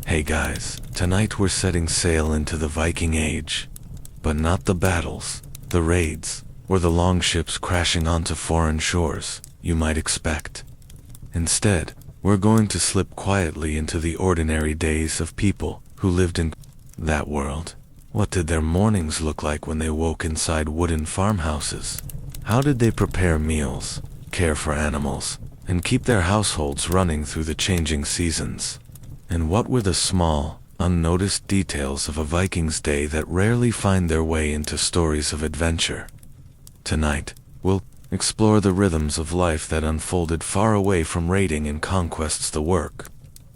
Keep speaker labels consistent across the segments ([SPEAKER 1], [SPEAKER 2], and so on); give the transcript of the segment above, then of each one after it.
[SPEAKER 1] Hey guys, tonight we're setting sail into the Viking Age. But not the battles, the raids, or the long ships crashing onto foreign shores you might expect. Instead, we're going to slip quietly into the ordinary days of people who lived in that world. What did their mornings look like when they woke inside wooden farmhouses? How did they prepare meals, care for animals, and keep their households running through the changing seasons? And what were the small, unnoticed details of a Viking's day that rarely find their way into stories of adventure? Tonight, we'll explore the rhythms of life that unfolded far away from raiding and conquests, the work,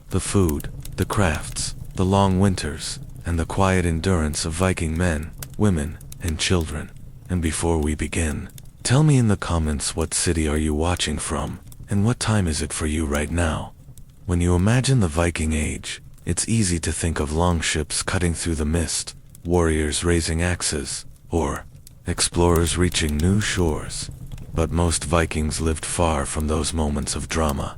[SPEAKER 1] the food, the crafts, the long winters, and the quiet endurance of Viking men, women, and children. And before we begin, tell me in the comments, what city are you watching from, and what time is it for you right now? When you imagine the Viking Age, it's easy to think of long ships cutting through the mist, warriors raising axes, or explorers reaching new shores. But most Vikings lived far from those moments of drama.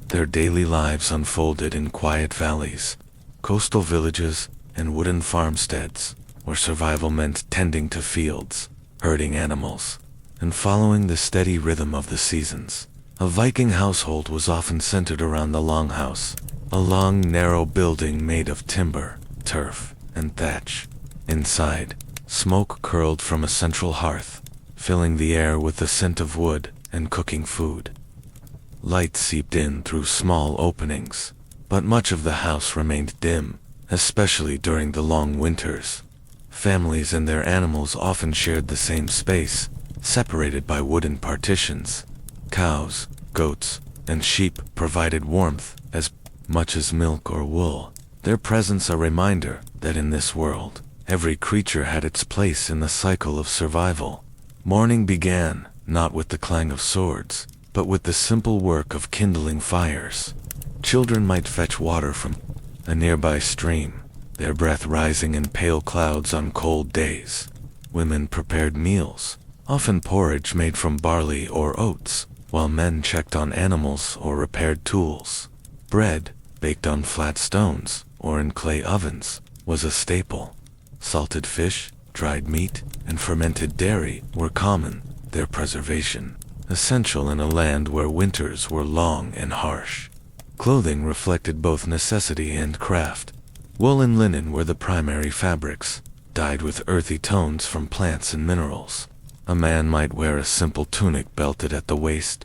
[SPEAKER 1] Their daily lives unfolded in quiet valleys, coastal villages, and wooden farmsteads, where survival meant tending to fields, herding animals, and following the steady rhythm of the seasons. A Viking household was often centered around the longhouse, a long, narrow building made of timber, turf, and thatch. Inside, smoke curled from a central hearth, filling the air with the scent of wood and cooking food. Light seeped in through small openings, but much of the house remained dim, especially during the long winters. Families and their animals often shared the same space, separated by wooden partitions. Cows, goats, and sheep provided warmth as much as milk or wool, their presence a reminder that in this world, every creature had its place in the cycle of survival. Morning began, not with the clang of swords, but with the simple work of kindling fires. Children might fetch water from a nearby stream, their breath rising in pale clouds on cold days. Women prepared meals, often porridge made from barley or oats, while men checked on animals or repaired tools. Bread, baked on flat stones or in clay ovens, was a staple. Salted fish, dried meat, and fermented dairy were common, their preservation essential in a land where winters were long and harsh. Clothing reflected both necessity and craft. Wool and linen were the primary fabrics, dyed with earthy tones from plants and minerals. A man might wear a simple tunic belted at the waist,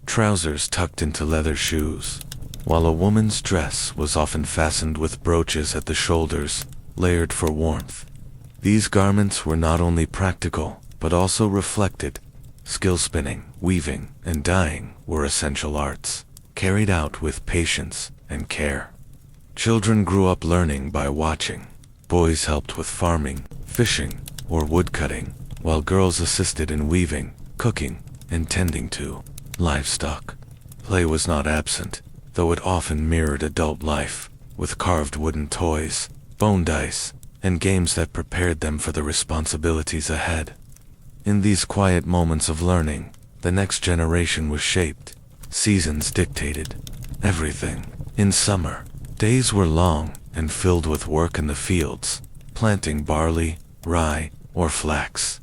[SPEAKER 1] trousers tucked into leather shoes, while a woman's dress was often fastened with brooches at the shoulders, layered for warmth. These garments were not only practical, but also reflected. Skill spinning, weaving, and dyeing were essential arts, carried out with patience and care. Children grew up learning by watching. Boys helped with farming, fishing, or woodcutting, while girls assisted in weaving, cooking, and tending to livestock. Play was not absent, though it often mirrored adult life, with carved wooden toys, bone dice, and games that prepared them for the responsibilities ahead. In these quiet moments of learning, the next generation was shaped. Seasons dictated everything. In summer, days were long and filled with work in the fields, planting barley, rye, or flax.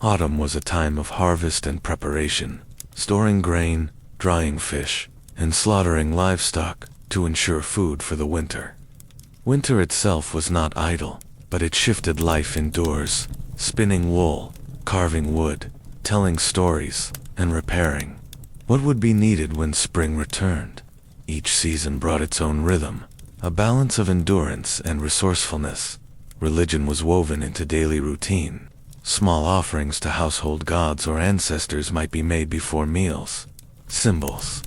[SPEAKER 1] Autumn was a time of harvest and preparation, storing grain, drying fish, and slaughtering livestock to ensure food for the winter. Winter itself was not idle, but it shifted life indoors, spinning wool, carving wood, telling stories, and repairing. What would be needed when spring returned? Each season brought its own rhythm, a balance of endurance and resourcefulness. Religion was woven into daily routine. Small offerings to household gods or ancestors might be made before meals. Symbols,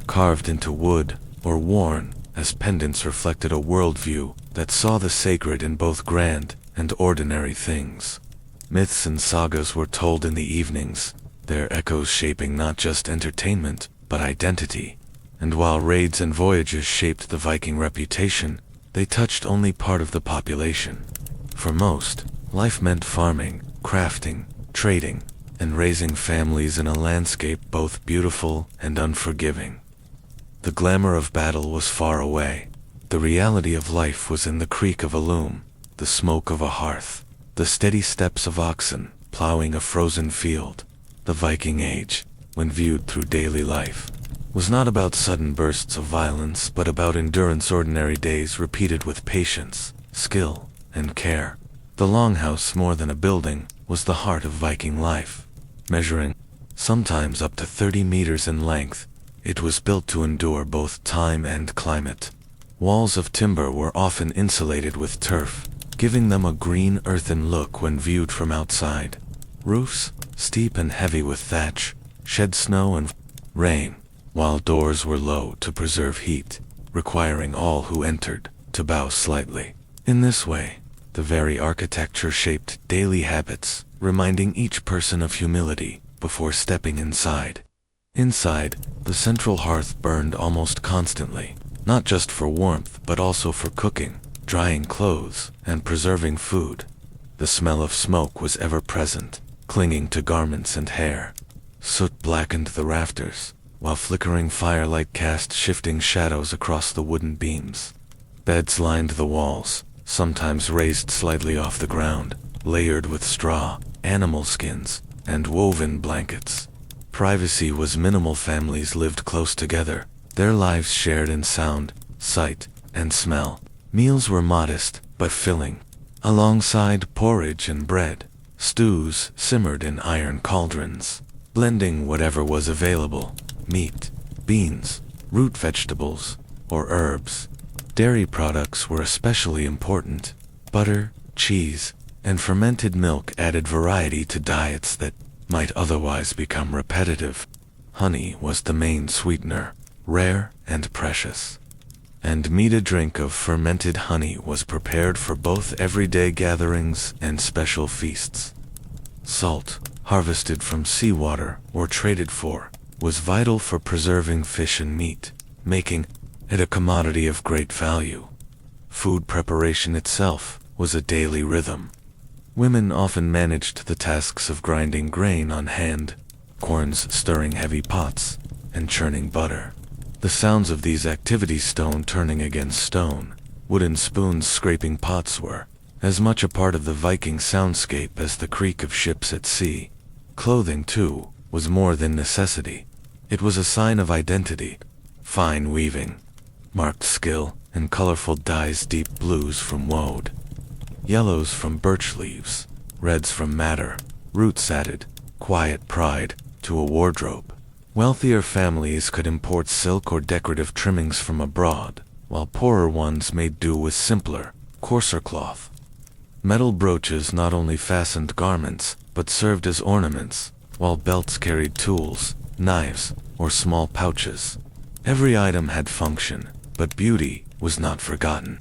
[SPEAKER 1] carved into wood or worn as pendants, reflected a worldview that saw the sacred in both grand and ordinary things. Myths and sagas were told in the evenings, their echoes shaping not just entertainment, but identity. And while raids and voyages shaped the Viking reputation, they touched only part of the population. For most, life meant farming, crafting, trading, and raising families in a landscape both beautiful and unforgiving. The glamour of battle was far away. The reality of life was in the creak of a loom, the smoke of a hearth, the steady steps of oxen plowing a frozen field. The Viking Age, when viewed through daily life, was not about sudden bursts of violence, but about endurance, ordinary days repeated with patience, skill, and care. The longhouse, more than a building, was the heart of Viking life. Measuring, sometimes up to 30 meters in length, it was built to endure both time and climate. Walls of timber were often insulated with turf, giving them a green earthen look when viewed from outside. Roofs, steep and heavy with thatch, shed snow and rain, while doors were low to preserve heat, requiring all who entered to bow slightly. In this way, the very architecture shaped daily habits, reminding each person of humility before stepping inside. Inside, the central hearth burned almost constantly, not just for warmth but also for cooking, drying clothes, and preserving food. The smell of smoke was ever present, clinging to garments and hair. Soot blackened the rafters, while flickering firelight cast shifting shadows across the wooden beams. Beds lined the walls, sometimes raised slightly off the ground, layered with straw, animal skins, and woven blankets. Privacy was minimal. Families lived close together, their lives shared in sound, sight, and smell. Meals were modest, but filling. Alongside porridge and bread, stews simmered in iron cauldrons, blending whatever was available: meat, beans, root vegetables, or herbs. Dairy products were especially important. Butter, cheese, and fermented milk added variety to diets that might otherwise become repetitive. Honey was the main sweetener, rare and precious. And mead, a drink of fermented honey, was prepared for both everyday gatherings and special feasts. Salt, harvested from seawater or traded for, was vital for preserving fish and meat, making it a commodity of great value. Food preparation itself was a daily rhythm. Women often managed the tasks of grinding grain on hand, corns stirring heavy pots, and churning butter. The sounds of these activities, stone turning against stone, wooden spoons scraping pots, were as much a part of the Viking soundscape as the creak of ships at sea. Clothing, too, was more than necessity. It was a sign of identity. Fine weaving marked skill, and colorful dyes, deep blues from woad, yellows from birch leaves, reds from madder, roots added quiet pride to a wardrobe. Wealthier families could import silk or decorative trimmings from abroad, while poorer ones made do with simpler, coarser cloth. Metal brooches not only fastened garments, but served as ornaments, while belts carried tools, knives, or small pouches. Every item had function, but beauty was not forgotten.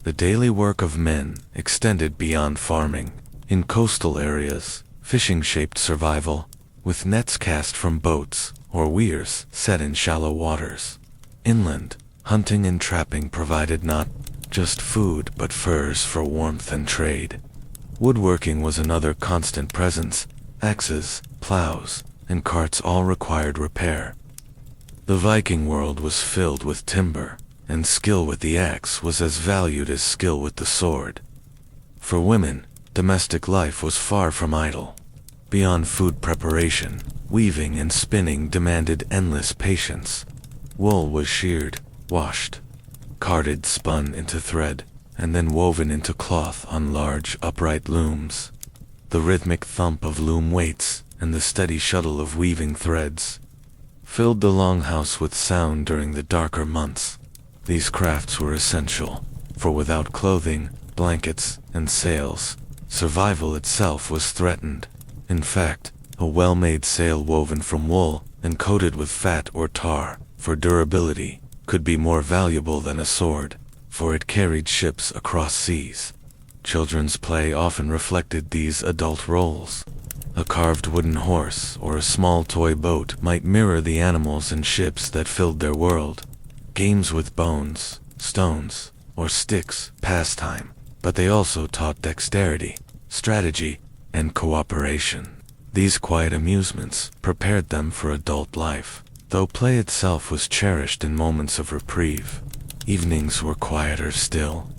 [SPEAKER 1] The daily work of men extended beyond farming. In coastal areas, fishing shaped survival, with nets cast from boats or weirs set in shallow waters. Inland, hunting and trapping provided not just food but furs for warmth and trade. Woodworking was another constant presence. Axes, plows, and carts all required repair. The Viking world was filled with timber, and skill with the axe was as valued as skill with the sword. For women, domestic life was far from idle. Beyond food preparation, weaving and spinning demanded endless patience. Wool was sheared, washed, carded, spun into thread, and then woven into cloth on large, upright looms. The rhythmic thump of loom weights and the steady shuttle of weaving threads filled the longhouse with sound during the darker months. These crafts were essential, for without clothing, blankets, and sails, survival itself was threatened. In fact, a well-made sail woven from wool and coated with fat or tar for durability could be more valuable than a sword, for it carried ships across seas. Children's play often reflected these adult roles. A carved wooden horse or a small toy boat might mirror the animals and ships that filled their world. Games with bones, stones, or sticks, pastime, but they also taught dexterity, strategy, and cooperation. These quiet amusements prepared them for adult life, though play itself was cherished in moments of reprieve. Evenings were quieter still.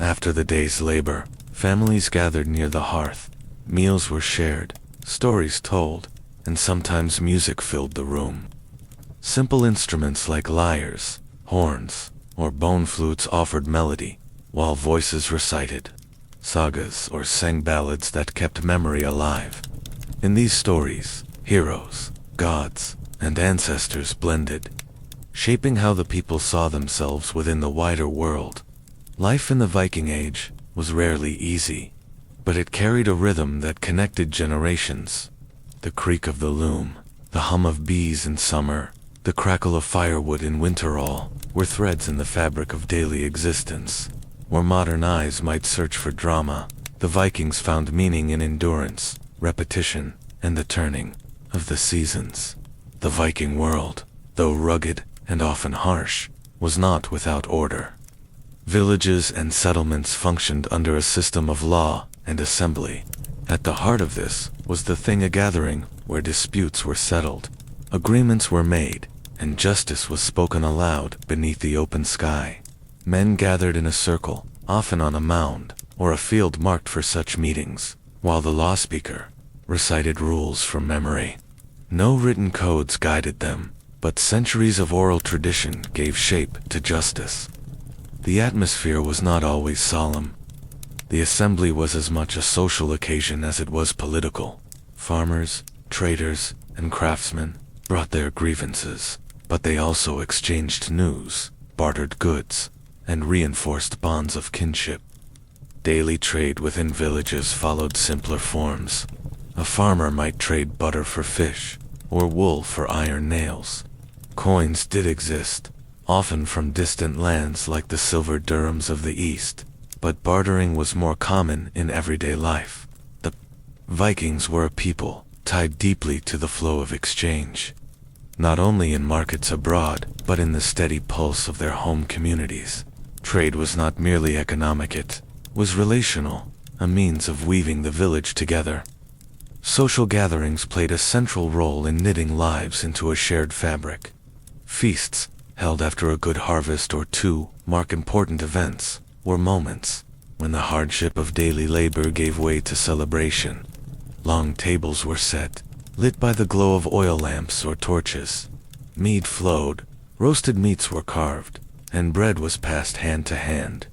[SPEAKER 1] After the day's labor, families gathered near the hearth. Meals were shared, stories told, and sometimes music filled the room. Simple instruments like lyres, horns, or bone flutes offered melody, while voices recited sagas or sang ballads that kept memory alive. In these stories, heroes, gods, and ancestors blended, shaping how the people saw themselves within the wider world. Life in the Viking Age was rarely easy, but it carried a rhythm that connected generations. The creak of the loom, the hum of bees in summer, the crackle of firewood in winter all were threads in the fabric of daily existence. Where modern eyes might search for drama, the Vikings found meaning in endurance, repetition, and the turning of the seasons. The Viking world, though rugged and often harsh, was not without order. Villages and settlements functioned under a system of law and assembly. At the heart of this was the thing-a-gathering, where disputes were settled, agreements were made, and justice was spoken aloud beneath the open sky. Men gathered in a circle, often on a mound or a field marked for such meetings, while the law speaker recited rules from memory. No written codes guided them, but centuries of oral tradition gave shape to justice. The atmosphere was not always solemn. The assembly was as much a social occasion as it was political. Farmers, traders, and craftsmen brought their grievances, but they also exchanged news, bartered goods, and reinforced bonds of kinship. Daily trade within villages followed simpler forms. A farmer might trade butter for fish, or wool for iron nails. Coins did exist, often from distant lands like the silver dirhams of the East, but bartering was more common in everyday life. The Vikings were a people tied deeply to the flow of exchange, not only in markets abroad, but in the steady pulse of their home communities. Trade was not merely economic, it was relational, a means of weaving the village together. Social gatherings played a central role in knitting lives into a shared fabric. Feasts, held after a good harvest or two, mark important events, were moments when the hardship of daily labor gave way to celebration. Long tables were set, lit by the glow of oil lamps or torches. Mead flowed, roasted meats were carved, and bread was passed hand to hand.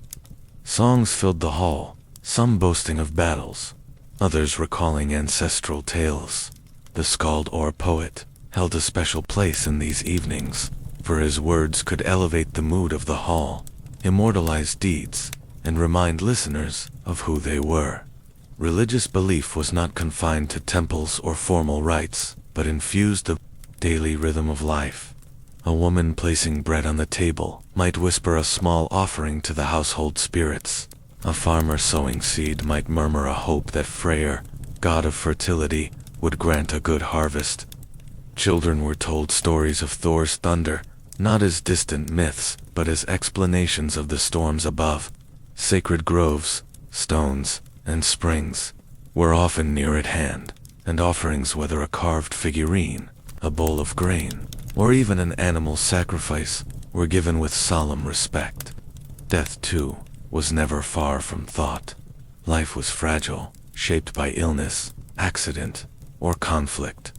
[SPEAKER 1] Songs filled the hall, some boasting of battles, others recalling ancestral tales. The skald or poet held a special place in these evenings, for his words could elevate the mood of the hall, immortalize deeds, and remind listeners of who they were. Religious belief was not confined to temples or formal rites, but infused the daily rhythm of life. A woman placing bread on the table might whisper a small offering to the household spirits. A farmer sowing seed might murmur a hope that Freyr, god of fertility, would grant a good harvest. Children were told stories of Thor's thunder, not as distant myths, but as explanations of the storms above. Sacred groves, stones, and springs were often near at hand, and offerings, whether a carved figurine, a bowl of grain, or even an animal sacrifice, were given with solemn respect. Death, too, was never far from thought. Life was fragile, shaped by illness, accident, or conflict.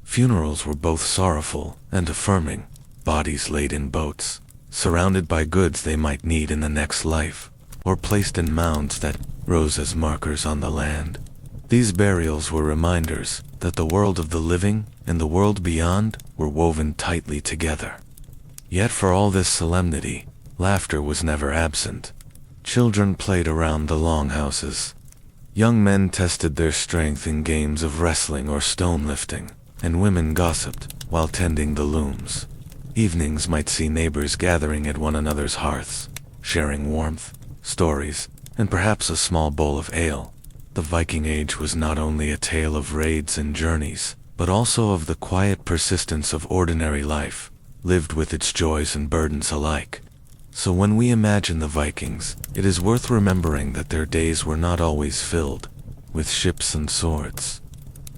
[SPEAKER 1] Funerals were both sorrowful and affirming, bodies laid in boats, surrounded by goods they might need in the next life, or placed in mounds that rose as markers on the land. These burials were reminders that the world of the living and the world beyond were woven tightly together. Yet for all this solemnity, laughter was never absent. Children played around the longhouses. Young men tested their strength in games of wrestling or stone lifting, and women gossiped while tending the looms. Evenings might see neighbors gathering at one another's hearths, sharing warmth, stories, and perhaps a small bowl of ale. The Viking Age was not only a tale of raids and journeys, but also of the quiet persistence of ordinary life, lived with its joys and burdens alike. So when we imagine the Vikings, it is worth remembering that their days were not always filled with ships and swords.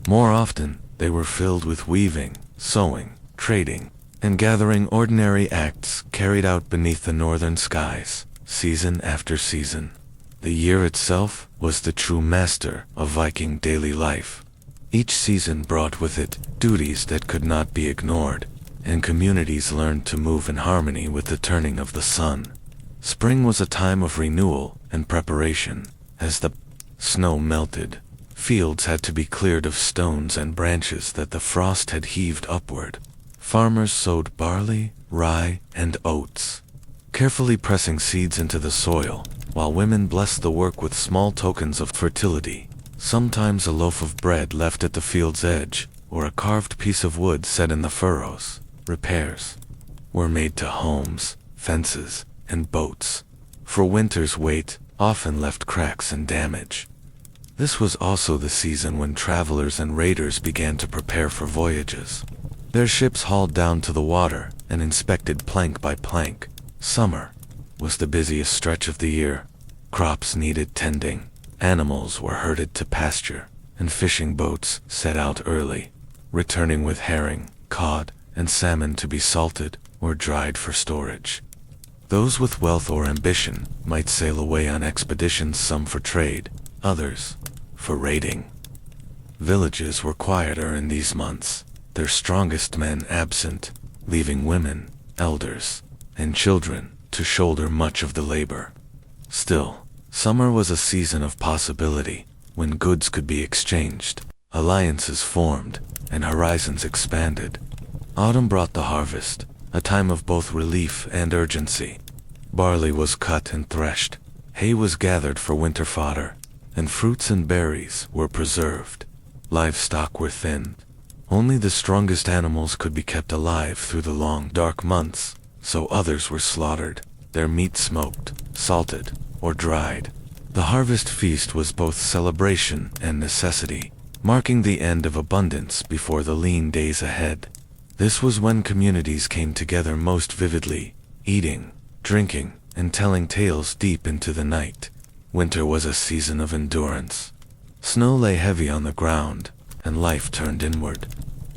[SPEAKER 1] More often, they were filled with weaving, sewing, trading, and gathering ordinary acts carried out beneath the northern skies, season after season. The year itself was the true master of Viking daily life. Each season brought with it duties that could not be ignored, and communities learned to move in harmony with the turning of the sun. Spring was a time of renewal and preparation. As the snow melted, fields had to be cleared of stones and branches that the frost had heaved upward. Farmers sowed barley, rye, and oats, carefully pressing seeds into the soil, while women blessed the work with small tokens of fertility. Sometimes a loaf of bread left at the field's edge, or a carved piece of wood set in the furrows. Repairs were made to homes, fences, and boats, for winter's weight often left cracks and damage. This was also the season when travelers and raiders began to prepare for voyages. Their ships hauled down to the water and inspected plank by plank. Summer was the busiest stretch of the year. Crops needed tending, animals were herded to pasture, and fishing boats set out early, returning with herring, cod, and salmon to be salted or dried for storage. Those with wealth or ambition might sail away on expeditions, some for trade, others for raiding. Villages were quieter in these months, their strongest men absent, leaving women, elders, and children to shoulder much of the labor. Still, summer was a season of possibility, when goods could be exchanged, alliances formed, and horizons expanded. Autumn brought the harvest, a time of both relief and urgency. Barley was cut and threshed, hay was gathered for winter fodder, and fruits and berries were preserved. Livestock were thinned. Only the strongest animals could be kept alive through the long, dark months, so others were slaughtered, their meat smoked, salted, or dried. The harvest feast was both celebration and necessity, marking the end of abundance before the lean days ahead. This was when communities came together most vividly, eating, drinking, and telling tales deep into the night. Winter was a season of endurance. Snow lay heavy on the ground, and life turned inward.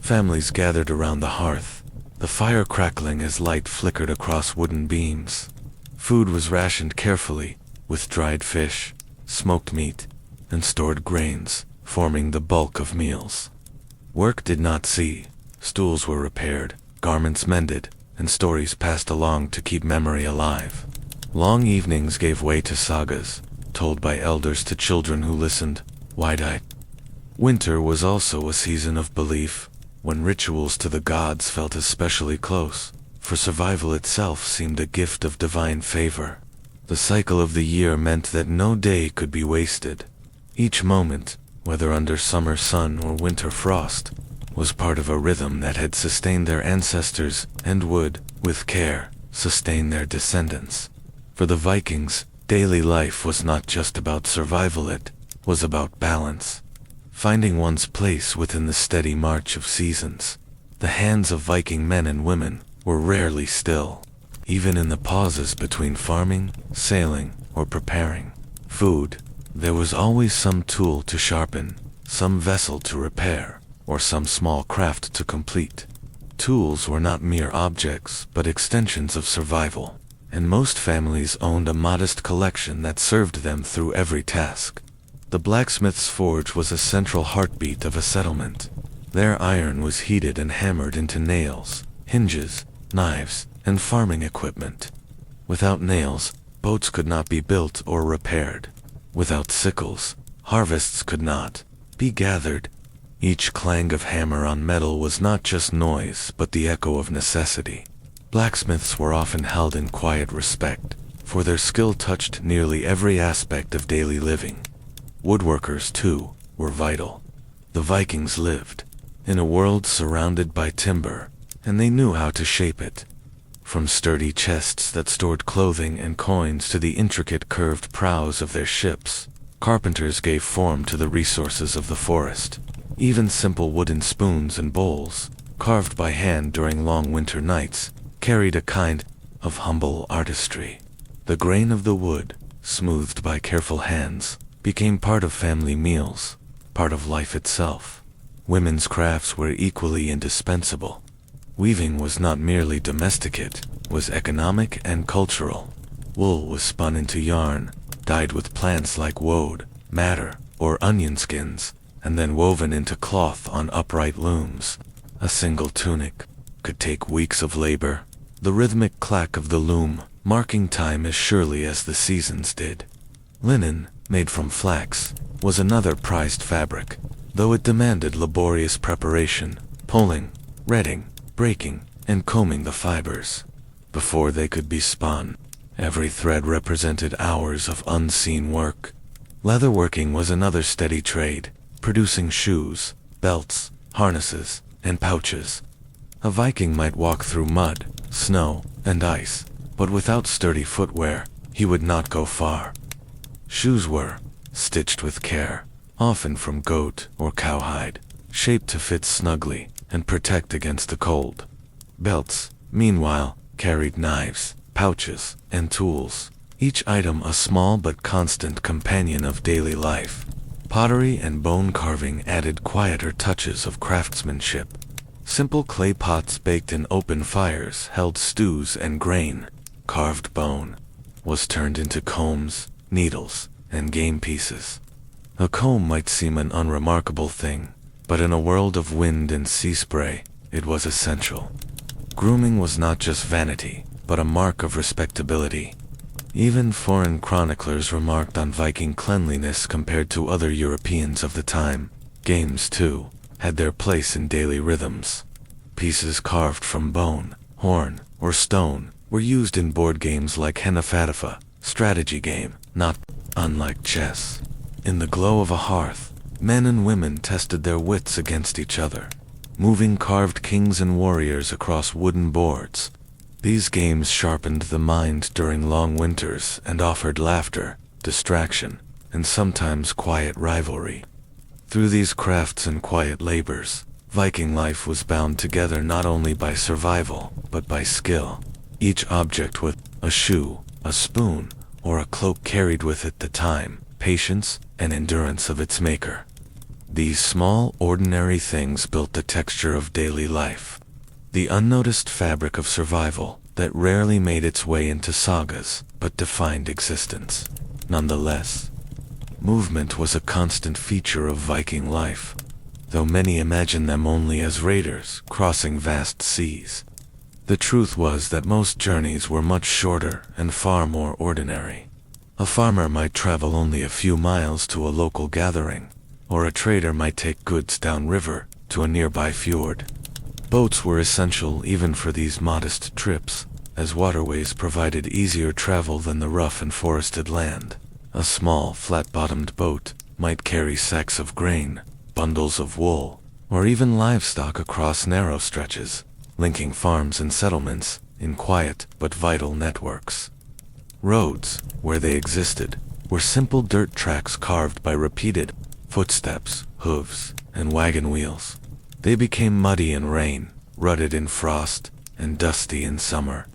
[SPEAKER 1] Families gathered around the hearth, the fire crackling as light flickered across wooden beams. Food was rationed carefully, with dried fish, smoked meat, and stored grains, forming the bulk of meals. Work did not cease. Stools were repaired, garments mended, and stories passed along to keep memory alive. Long evenings gave way to sagas, told by elders to children who listened, wide-eyed. Winter was also a season of belief, when rituals to the gods felt especially close, for survival itself seemed a gift of divine favor. The cycle of the year meant that no day could be wasted. Each moment, whether under summer sun or winter frost, was part of a rhythm that had sustained their ancestors and would, with care, sustain their descendants. For the Vikings, daily life was not just about survival, it was about balance, finding one's place within the steady march of seasons. The hands of Viking men and women were rarely still, even in the pauses between farming, sailing, or preparing food. There was always some tool to sharpen, some vessel to repair, or some small craft to complete. Tools were not mere objects, but extensions of survival, and most families owned a modest collection that served them through every task. The blacksmith's forge was a central heartbeat of a settlement. Their iron was heated and hammered into nails, hinges, knives, and farming equipment. Without nails, boats could not be built or repaired. Without sickles, harvests could not be gathered. Each clang of hammer on metal was not just noise, but the echo of necessity. Blacksmiths were often held in quiet respect, for their skill touched nearly every aspect of daily living. Woodworkers, too, were vital. The Vikings lived in a world surrounded by timber, and they knew how to shape it. From sturdy chests that stored clothing and coins to the intricate curved prows of their ships, carpenters gave form to the resources of the forest. Even simple wooden spoons and bowls, carved by hand during long winter nights, carried a kind of humble artistry. The grain of the wood, smoothed by careful hands, became part of family meals, part of life itself. Women's crafts were equally indispensable. Weaving was not merely domesticate, was economic and cultural. Wool was spun into yarn, dyed with plants like woad, madder, or onion skins, and then woven into cloth on upright looms. A single tunic could take weeks of labor, the rhythmic clack of the loom marking time as surely as the seasons did. Linen, made from flax, was another prized fabric, though it demanded laborious preparation, pulling, retting, breaking, and combing the fibers before they could be spun. Every thread represented hours of unseen work. Leatherworking was another steady trade, producing shoes, belts, harnesses, and pouches. A Viking might walk through mud, snow, and ice, but without sturdy footwear, he would not go far. Shoes were stitched with care, often from goat or cowhide, shaped to fit snugly and protect against the cold. Belts, meanwhile, carried knives, pouches, and tools, each item a small but constant companion of daily life. Pottery and bone carving added quieter touches of craftsmanship. Simple clay pots baked in open fires held stews and grain. Carved bone was turned into combs, needles, and game pieces. A comb might seem an unremarkable thing, but in a world of wind and sea spray, it was essential. Grooming was not just vanity, but a mark of respectability. Even foreign chroniclers remarked on Viking cleanliness compared to other Europeans of the time. Games, too, had their place in daily rhythms. Pieces carved from bone, horn, or stone were used in board games like Hennafadfa, strategy game, not unlike chess. In the glow of a hearth, men and women tested their wits against each other, moving carved kings and warriors across wooden boards. These games sharpened the mind during long winters and offered laughter, distraction, and sometimes quiet rivalry. Through these crafts and quiet labors, Viking life was bound together not only by survival, but by skill. Each object with a shoe, a spoon, or a cloak carried with it the time, patience, and endurance of its maker. These small, ordinary things built the texture of daily life, the unnoticed fabric of survival that rarely made its way into sagas, but defined existence. Nonetheless, movement was a constant feature of Viking life, though many imagine them only as raiders crossing vast seas. The truth was that most journeys were much shorter and far more ordinary. A farmer might travel only a few miles to a local gathering, or a trader might take goods downriver to a nearby fjord. Boats were essential even for these modest trips, as waterways provided easier travel than the rough and forested land. A small, flat-bottomed boat might carry sacks of grain, bundles of wool, or even livestock across narrow stretches, linking farms and settlements in quiet but vital networks. Roads, where they existed, were simple dirt tracks carved by repeated footsteps, hooves, and wagon wheels. They became muddy in rain, rutted in frost, and dusty in summer.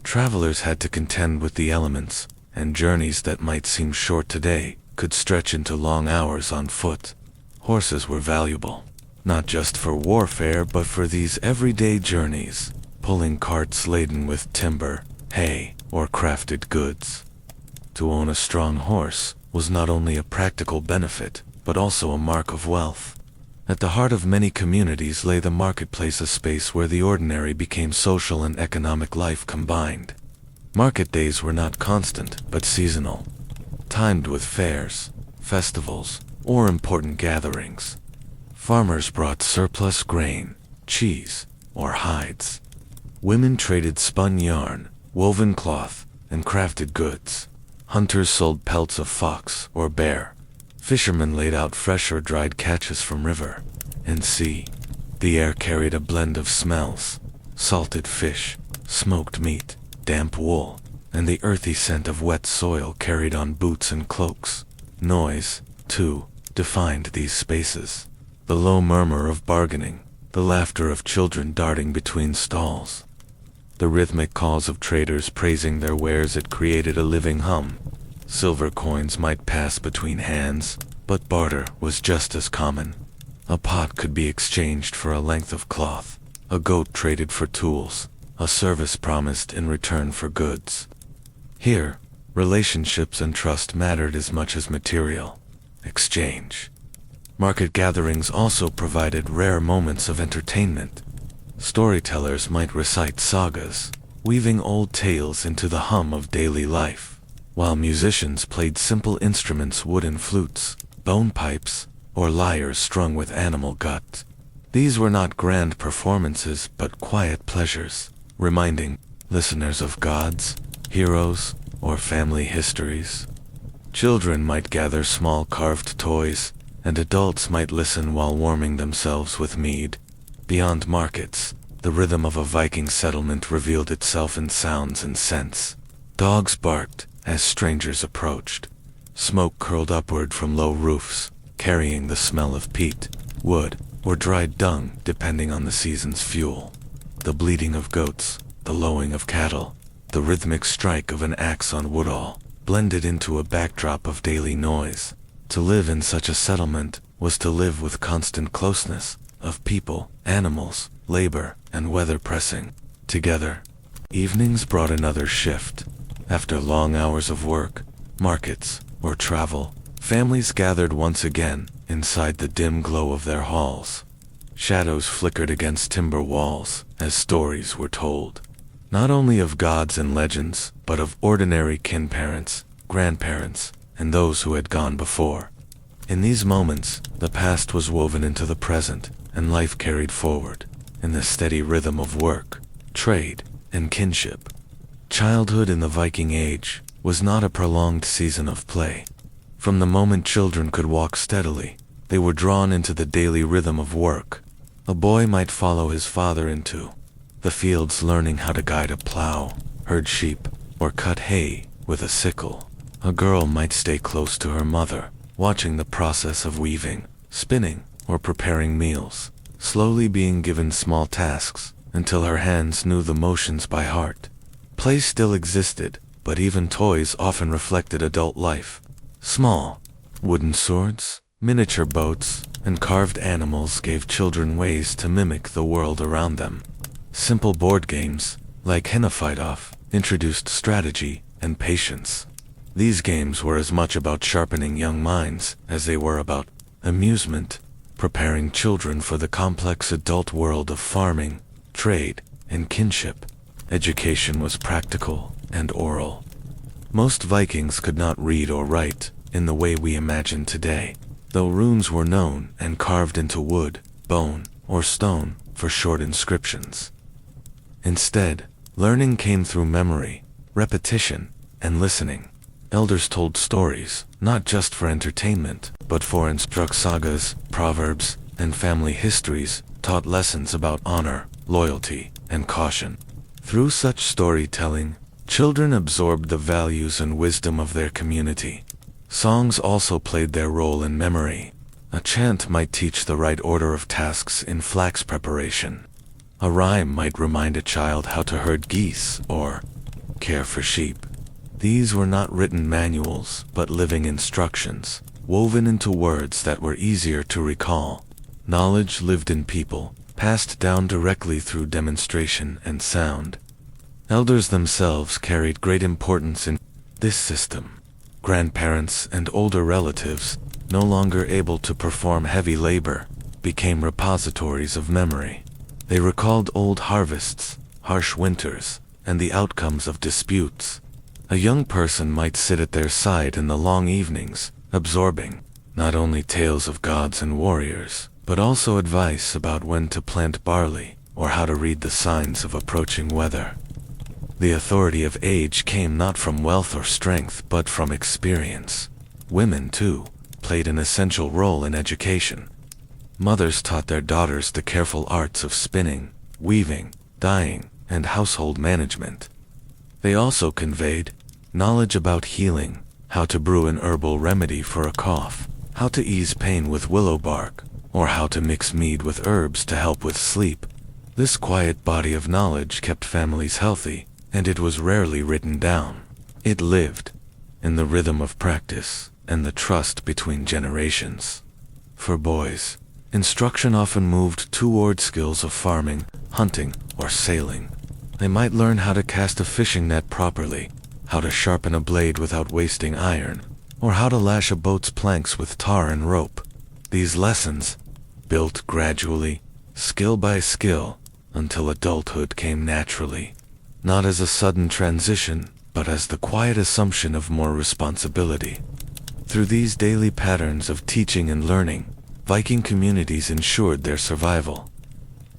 [SPEAKER 1] Travelers had to contend with the elements, and journeys that might seem short today could stretch into long hours on foot. Horses were valuable, not just for warfare but for these everyday journeys, pulling carts laden with timber, hay, or crafted goods. To own a strong horse was not only a practical benefit, but also a mark of wealth. At the heart of many communities lay the marketplace, a space where the ordinary became social and economic life combined. Market days were not constant, but seasonal, timed with fairs, festivals, or important gatherings. Farmers brought surplus grain, cheese, or hides. Women traded spun yarn, woven cloth, and crafted goods. Hunters sold pelts of fox or bear. Fishermen laid out fresh or dried catches from river and sea. The air carried a blend of smells: salted fish, smoked meat, damp wool, and the earthy scent of wet soil carried on boots and cloaks. Noise, too, defined these spaces. The low murmur of bargaining, the laughter of children darting between stalls, the rhythmic calls of traders praising their wares. It created a living hum. Silver coins might pass between hands, but barter was just as common. A pot could be exchanged for a length of cloth, a goat traded for tools, a service promised in return for goods. Here, relationships and trust mattered as much as material exchange. Market gatherings also provided rare moments of entertainment. Storytellers might recite sagas, weaving old tales into the hum of daily life, while musicians played simple instruments, wooden flutes, bone pipes, or lyres strung with animal gut. These were not grand performances but quiet pleasures, reminding listeners of gods, heroes, or family histories. Children might gather small carved toys, and adults might listen while warming themselves with mead. Beyond markets, the rhythm of a Viking settlement revealed itself in sounds and scents. Dogs barked as strangers approached. Smoke curled upward from low roofs, carrying the smell of peat, wood, or dried dung depending on the season's fuel. The bleating of goats, the lowing of cattle, the rhythmic strike of an axe on woodall, blended into a backdrop of daily noise. To live in such a settlement was to live with constant closeness of people, animals, labor, and weather pressing together. Evenings brought another shift. After long hours of work, markets, or travel, families gathered once again inside the dim glow of their halls. Shadows flickered against timber walls as stories were told, not only of gods and legends, but of ordinary kin-parents, grandparents, and those who had gone before. In these moments, the past was woven into the present, and life carried forward, in the steady rhythm of work, trade, and kinship. Childhood in the Viking Age was not a prolonged season of play. From the moment children could walk steadily, they were drawn into the daily rhythm of work. A boy might follow his father into the fields, learning how to guide a plow, herd sheep, or cut hay with a sickle. A girl might stay close to her mother, watching the process of weaving, spinning, or preparing meals, slowly being given small tasks until her hands knew the motions by heart. Play still existed, but even toys often reflected adult life. Small wooden swords, miniature boats, and carved animals gave children ways to mimic the world around them. Simple board games, like Hennefight-Off, introduced strategy and patience. These games were as much about sharpening young minds as they were about amusement, preparing children for the complex adult world of farming, trade, and kinship. Education was practical and oral. Most Vikings could not read or write in the way we imagine today, though runes were known and carved into wood, bone, or stone for short inscriptions. Instead, learning came through memory, repetition, and listening. Elders told stories, not just for entertainment, but for instruct. Sagas, proverbs, and family histories taught lessons about honor, loyalty, and caution. Through such storytelling, children absorbed the values and wisdom of their community. Songs also played their role in memory. A chant might teach the right order of tasks in flax preparation. A rhyme might remind a child how to herd geese or care for sheep. These were not written manuals, but living instructions, woven into words that were easier to recall. Knowledge lived in people, passed down directly through demonstration and sound. Elders themselves carried great importance in this system. Grandparents and older relatives, no longer able to perform heavy labor, became repositories of memory. They recalled old harvests, harsh winters, and the outcomes of disputes. A young person might sit at their side in the long evenings, absorbing not only tales of gods and warriors, but also advice about when to plant barley or how to read the signs of approaching weather. The authority of age came not from wealth or strength, but from experience. Women, too, played an essential role in education. Mothers taught their daughters the careful arts of spinning, weaving, dyeing, and household management. They also conveyed knowledge about healing, how to brew an herbal remedy for a cough, how to ease pain with willow bark, or how to mix mead with herbs to help with sleep. This quiet body of knowledge kept families healthy, and it was rarely written down. It lived in the rhythm of practice and the trust between generations. For boys, Instruction often moved toward skills of farming, hunting, or sailing. They might learn how to cast a fishing net properly, how to sharpen a blade without wasting iron, or how to lash a boat's planks with tar and rope. These lessons, built gradually, skill by skill, until adulthood came naturally, not as a sudden transition, but as the quiet assumption of more responsibility. Through these daily patterns of teaching and learning, Viking communities ensured their survival.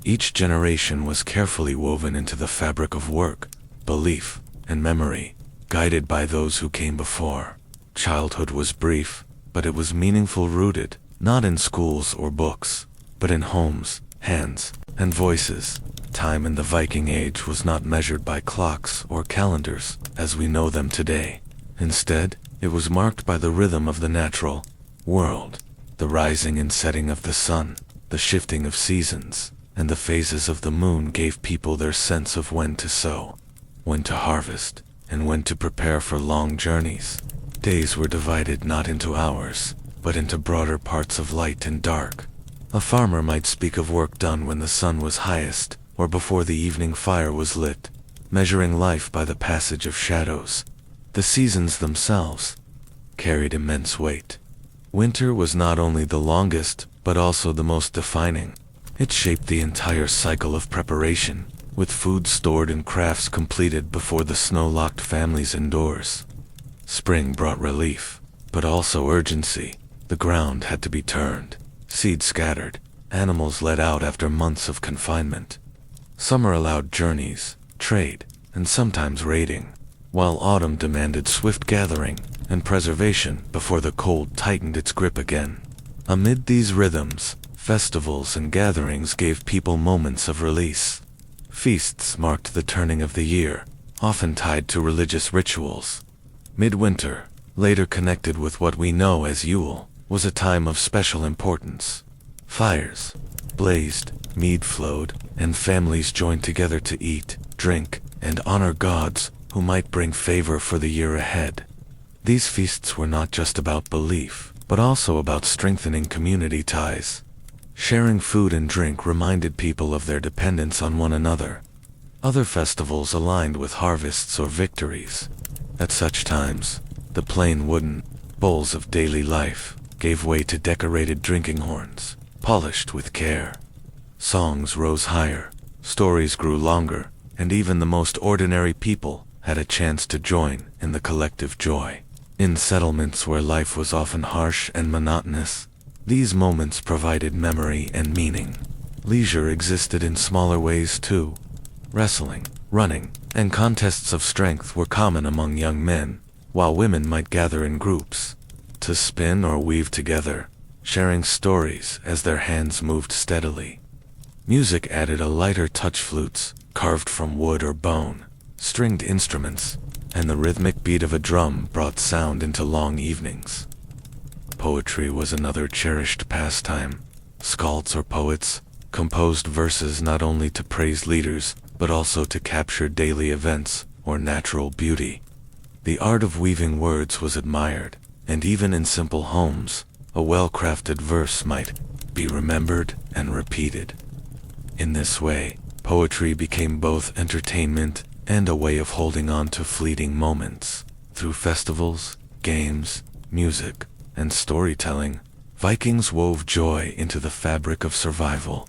[SPEAKER 1] Each generation was carefully woven into the fabric of work, belief, and memory, guided by those who came before. Childhood was brief, but it was meaningful, rooted, not in schools or books, but in homes, hands, and voices. Time in the Viking Age was not measured by clocks or calendars as we know them today. Instead, it was marked by the rhythm of the natural world, the rising and setting of the sun, the shifting of seasons, and the phases of the moon gave people their sense of when to sow, when to harvest, and when to prepare for long journeys. Days were divided not into hours, but into broader parts of light and dark. A farmer might speak of work done when the sun was highest, or before the evening fire was lit, measuring life by the passage of shadows. The seasons themselves carried immense weight. Winter was not only the longest, but also the most defining. It shaped the entire cycle of preparation, with food stored and crafts completed before the snow locked families indoors. Spring brought relief, but also urgency. The ground had to be turned, seeds scattered, animals let out after months of confinement. Summer allowed journeys, trade, and sometimes raiding, while autumn demanded swift gathering and preservation before the cold tightened its grip again. Amid these rhythms, festivals and gatherings gave people moments of release. Feasts marked the turning of the year, often tied to religious rituals. Midwinter, later connected with what we know as Yule, was a time of special importance. Fires blazed, mead flowed, and families joined together to eat, drink, and honor gods who might bring favor for the year ahead. These feasts were not just about belief, but also about strengthening community ties. Sharing food and drink reminded people of their dependence on one another. Other festivals aligned with harvests or victories. At such times, the plain wooden bowls of daily life gave way to decorated drinking horns, polished with care. Songs rose higher, stories grew longer, and even the most ordinary people had a chance to join in the collective joy. In settlements where life was often harsh and monotonous, these moments provided memory and meaning. Leisure existed in smaller ways too. Wrestling, running, and contests of strength were common among young men, while women might gather in groups to spin or weave together, sharing stories as their hands moved steadily. Music added a lighter touch: flutes, carved from wood or bone, stringed instruments, and the rhythmic beat of a drum brought sound into long evenings. Poetry was another cherished pastime. Skalds or poets composed verses not only to praise leaders, but also to capture daily events or natural beauty. The art of weaving words was admired, and even in simple homes, a well-crafted verse might be remembered and repeated. In this way, poetry became both entertainment and a way of holding on to fleeting moments. Through festivals, games, music, and storytelling, Vikings wove joy into the fabric of survival.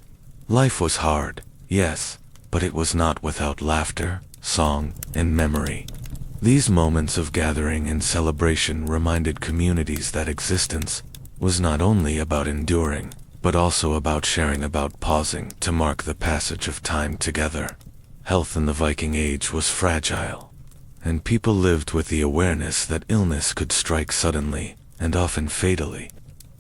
[SPEAKER 1] Life was hard, yes, but it was not without laughter, song, and memory. These moments of gathering and celebration reminded communities that existence was not only about enduring, but also about sharing, about pausing to mark the passage of time together. Health in the Viking Age was fragile, and people lived with the awareness that illness could strike suddenly, and often fatally.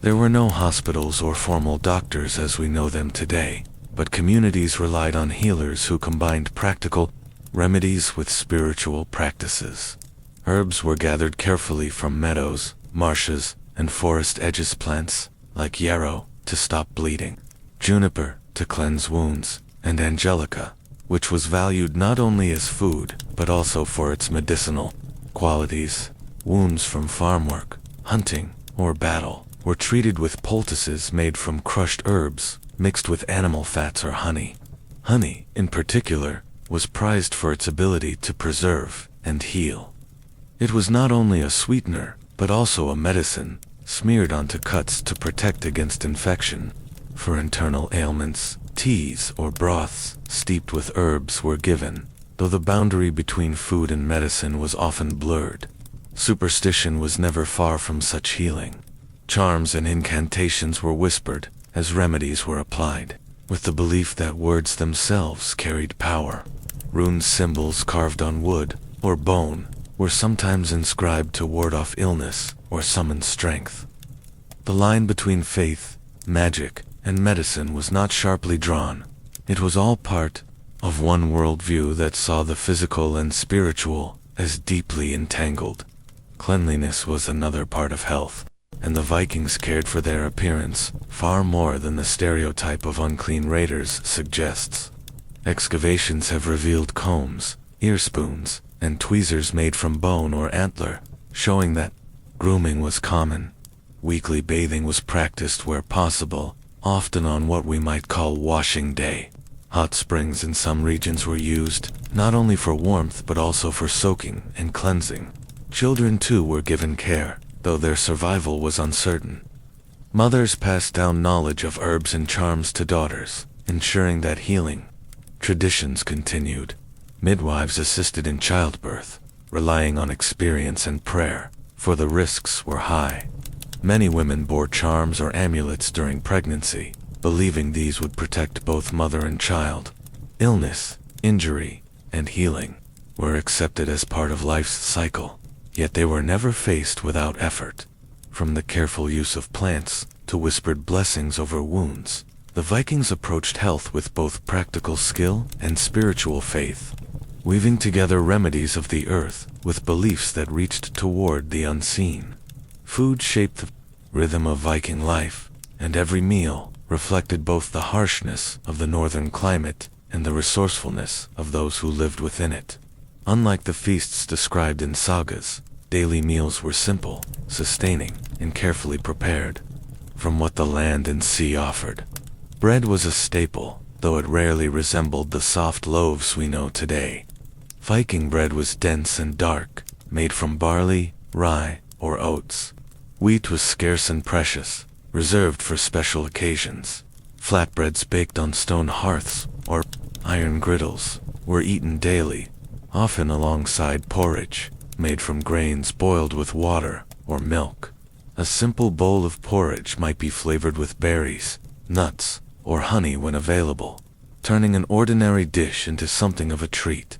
[SPEAKER 1] There were no hospitals or formal doctors as we know them today, but communities relied on healers who combined practical remedies with spiritual practices. Herbs were gathered carefully from meadows, marshes, and forest edges. Plants, like yarrow, to stop bleeding, juniper, to cleanse wounds, and angelica, which was valued not only as food, but also for its medicinal qualities. Wounds from farm work, hunting, or battle were treated with poultices made from crushed herbs, mixed with animal fats or honey. Honey, in particular, was prized for its ability to preserve and heal. It was not only a sweetener, but also a medicine, smeared onto cuts to protect against infection. For internal ailments, teas or broths steeped with herbs were given, though the boundary between food and medicine was often blurred. Superstition was never far from such healing. Charms and incantations were whispered as remedies were applied, with the belief that words themselves carried power. Rune symbols carved on wood or bone were sometimes inscribed to ward off illness or summon strength. The line between faith, magic, and medicine was not sharply drawn. It was all part of one worldview that saw the physical and spiritual as deeply entangled. Cleanliness was another part of health, and the Vikings cared for their appearance far more than the stereotype of unclean raiders suggests. Excavations have revealed combs, ear spoons, and tweezers made from bone or antler, showing that grooming was common. Weekly bathing was practiced where possible, often on what we might call washing day. Hot springs in some regions were used, not only for warmth but also for soaking and cleansing. Children too were given care, though their survival was uncertain. Mothers passed down knowledge of herbs and charms to daughters, ensuring that healing traditions continued. Midwives assisted in childbirth, relying on experience and prayer, for the risks were high. Many women bore charms or amulets during pregnancy, believing these would protect both mother and child. Illness, injury, and healing were accepted as part of life's cycle, yet they were never faced without effort. From the careful use of plants to whispered blessings over wounds, the Vikings approached health with both practical skill and spiritual faith, weaving together remedies of the earth with beliefs that reached toward the unseen. Food shaped the rhythm of Viking life, and every meal reflected both the harshness of the northern climate and the resourcefulness of those who lived within it. Unlike the feasts described in sagas, daily meals were simple, sustaining, and carefully prepared from what the land and sea offered. Bread was a staple, though it rarely resembled the soft loaves we know today. Viking bread was dense and dark, made from barley, rye, or oats. Wheat was scarce and precious, reserved for special occasions. Flatbreads baked on stone hearths, or iron griddles, were eaten daily, often alongside porridge, made from grains boiled with water or milk. A simple bowl of porridge might be flavored with berries, nuts, or honey when available, turning an ordinary dish into something of a treat.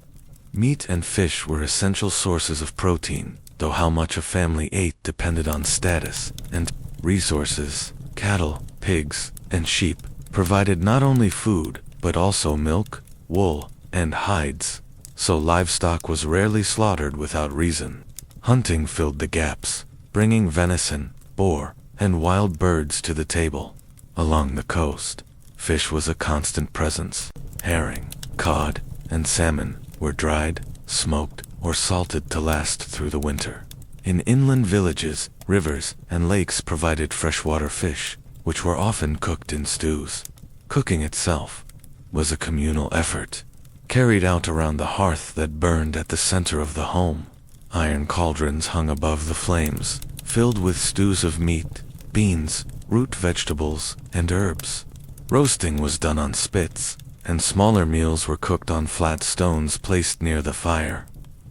[SPEAKER 1] Meat and fish were essential sources of protein, though how much a family ate depended on status and resources. Cattle, pigs, and sheep provided not only food, but also milk, wool, and hides, so livestock was rarely slaughtered without reason. Hunting filled the gaps, bringing venison, boar, and wild birds to the table. Along the coast, fish was a constant presence. Herring, cod, and salmon were dried, smoked, or salted to last through the winter. In inland villages, rivers and lakes provided freshwater fish, which were often cooked in stews. Cooking itself was a communal effort, carried out around the hearth that burned at the center of the home. Iron cauldrons hung above the flames, filled with stews of meat, beans, root vegetables, and herbs. Roasting was done on spits, and smaller meals were cooked on flat stones placed near the fire.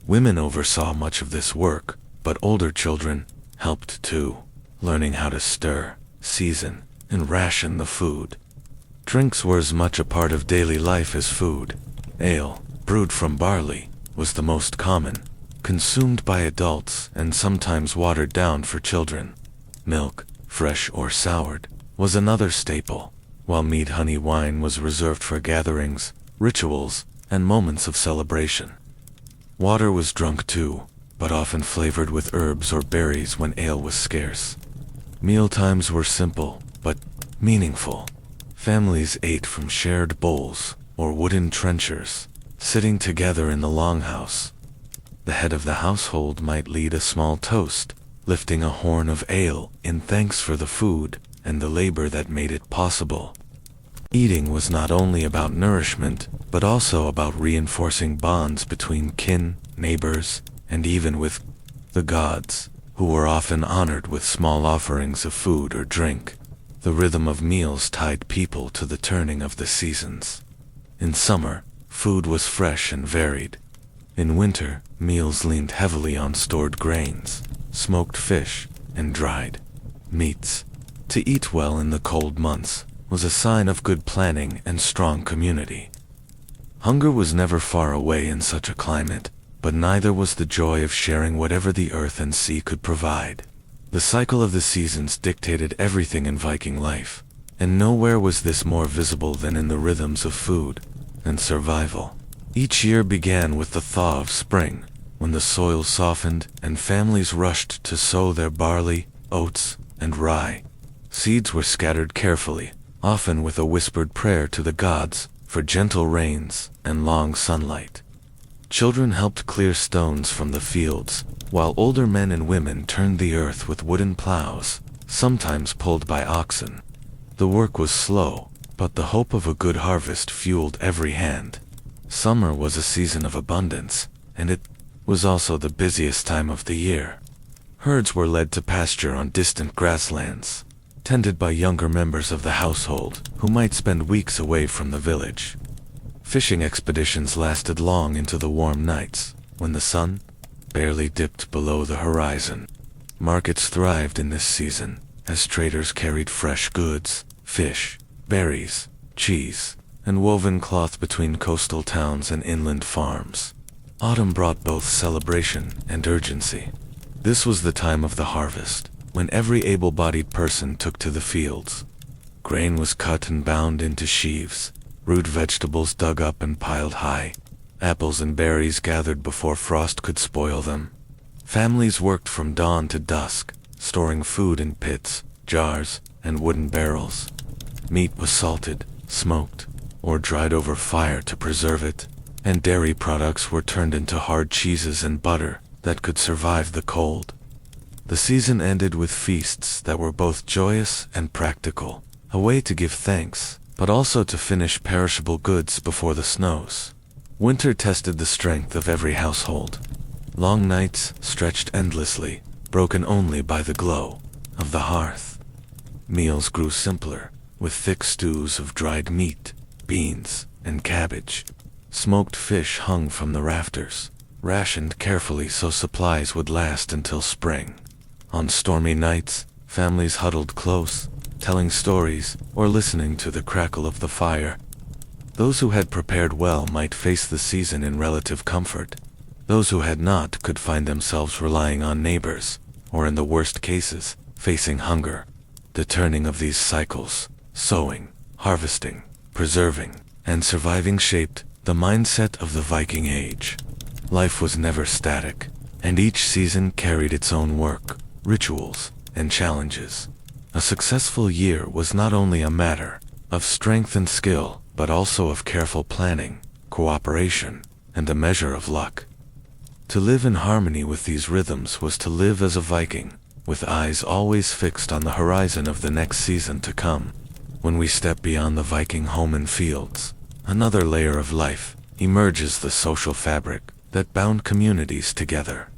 [SPEAKER 1] Women oversaw much of this work, but older children helped too, learning how to stir, season, and ration the food. Drinks were as much a part of daily life as food. Ale, brewed from barley, was the most common, consumed by adults and sometimes watered down for children. Milk, fresh or soured, was another staple, while mead honey wine was reserved for gatherings, rituals, and moments of celebration. Water was drunk too, but often flavored with herbs or berries when ale was scarce. Mealtimes were simple, but meaningful. Families ate from shared bowls or wooden trenchers, sitting together in the longhouse. The head of the household might lead a small toast, lifting a horn of ale in thanks for the food and the labor that made it possible. Eating was not only about nourishment, but also about reinforcing bonds between kin, neighbors, and even with the gods, who were often honored with small offerings of food or drink. The rhythm of meals tied people to the turning of the seasons. In summer, food was fresh and varied. In winter, meals leaned heavily on stored grains, smoked fish, and dried meats. To eat well in the cold months was a sign of good planning and strong community. Hunger was never far away in such a climate, but neither was the joy of sharing whatever the earth and sea could provide. The cycle of the seasons dictated everything in Viking life, and nowhere was this more visible than in the rhythms of food and survival. Each year began with the thaw of spring, when the soil softened and families rushed to sow their barley, oats, and rye. Seeds were scattered carefully, often with a whispered prayer to the gods for gentle rains and long sunlight. Children helped clear stones from the fields, while older men and women turned the earth with wooden plows, sometimes pulled by oxen. The work was slow, but the hope of a good harvest fueled every hand. Summer was a season of abundance, and it was also the busiest time of the year. Herds were led to pasture on distant grasslands, tended by younger members of the household who might spend weeks away from the village. Fishing expeditions lasted long into the warm nights, when the sun barely dipped below the horizon. Markets thrived in this season, as traders carried fresh goods, fish, berries, cheese, and woven cloth between coastal towns and inland farms. Autumn brought both celebration and urgency. This was the time of the harvest, when every able-bodied person took to the fields. Grain was cut and bound into sheaves, root vegetables dug up and piled high, apples and berries gathered before frost could spoil them. Families worked from dawn to dusk, storing food in pits, jars, and wooden barrels. Meat was salted, smoked, or dried over fire to preserve it, and dairy products were turned into hard cheeses and butter that could survive the cold. The season ended with feasts that were both joyous and practical, a way to give thanks, but also to finish perishable goods before the snows. Winter tested the strength of every household. Long nights stretched endlessly, broken only by the glow of the hearth. Meals grew simpler, with thick stews of dried meat, beans, and cabbage. Smoked fish hung from the rafters, rationed carefully so supplies would last until spring. On stormy nights, families huddled close, telling stories or listening to the crackle of the fire. Those who had prepared well might face the season in relative comfort. Those who had not could find themselves relying on neighbors, or in the worst cases, facing hunger. The turning of these cycles, sowing, harvesting, preserving, and surviving shaped the mindset of the Viking Age. Life was never static, and each season carried its own work, rituals, and challenges. A successful year was not only a matter of strength and skill, but also of careful planning, cooperation, and a measure of luck. To live in harmony with these rhythms was to live as a Viking, with eyes always fixed on the horizon of the next season to come. When we step beyond the Viking home and fields, another layer of life emerges: the social fabric that bound communities together.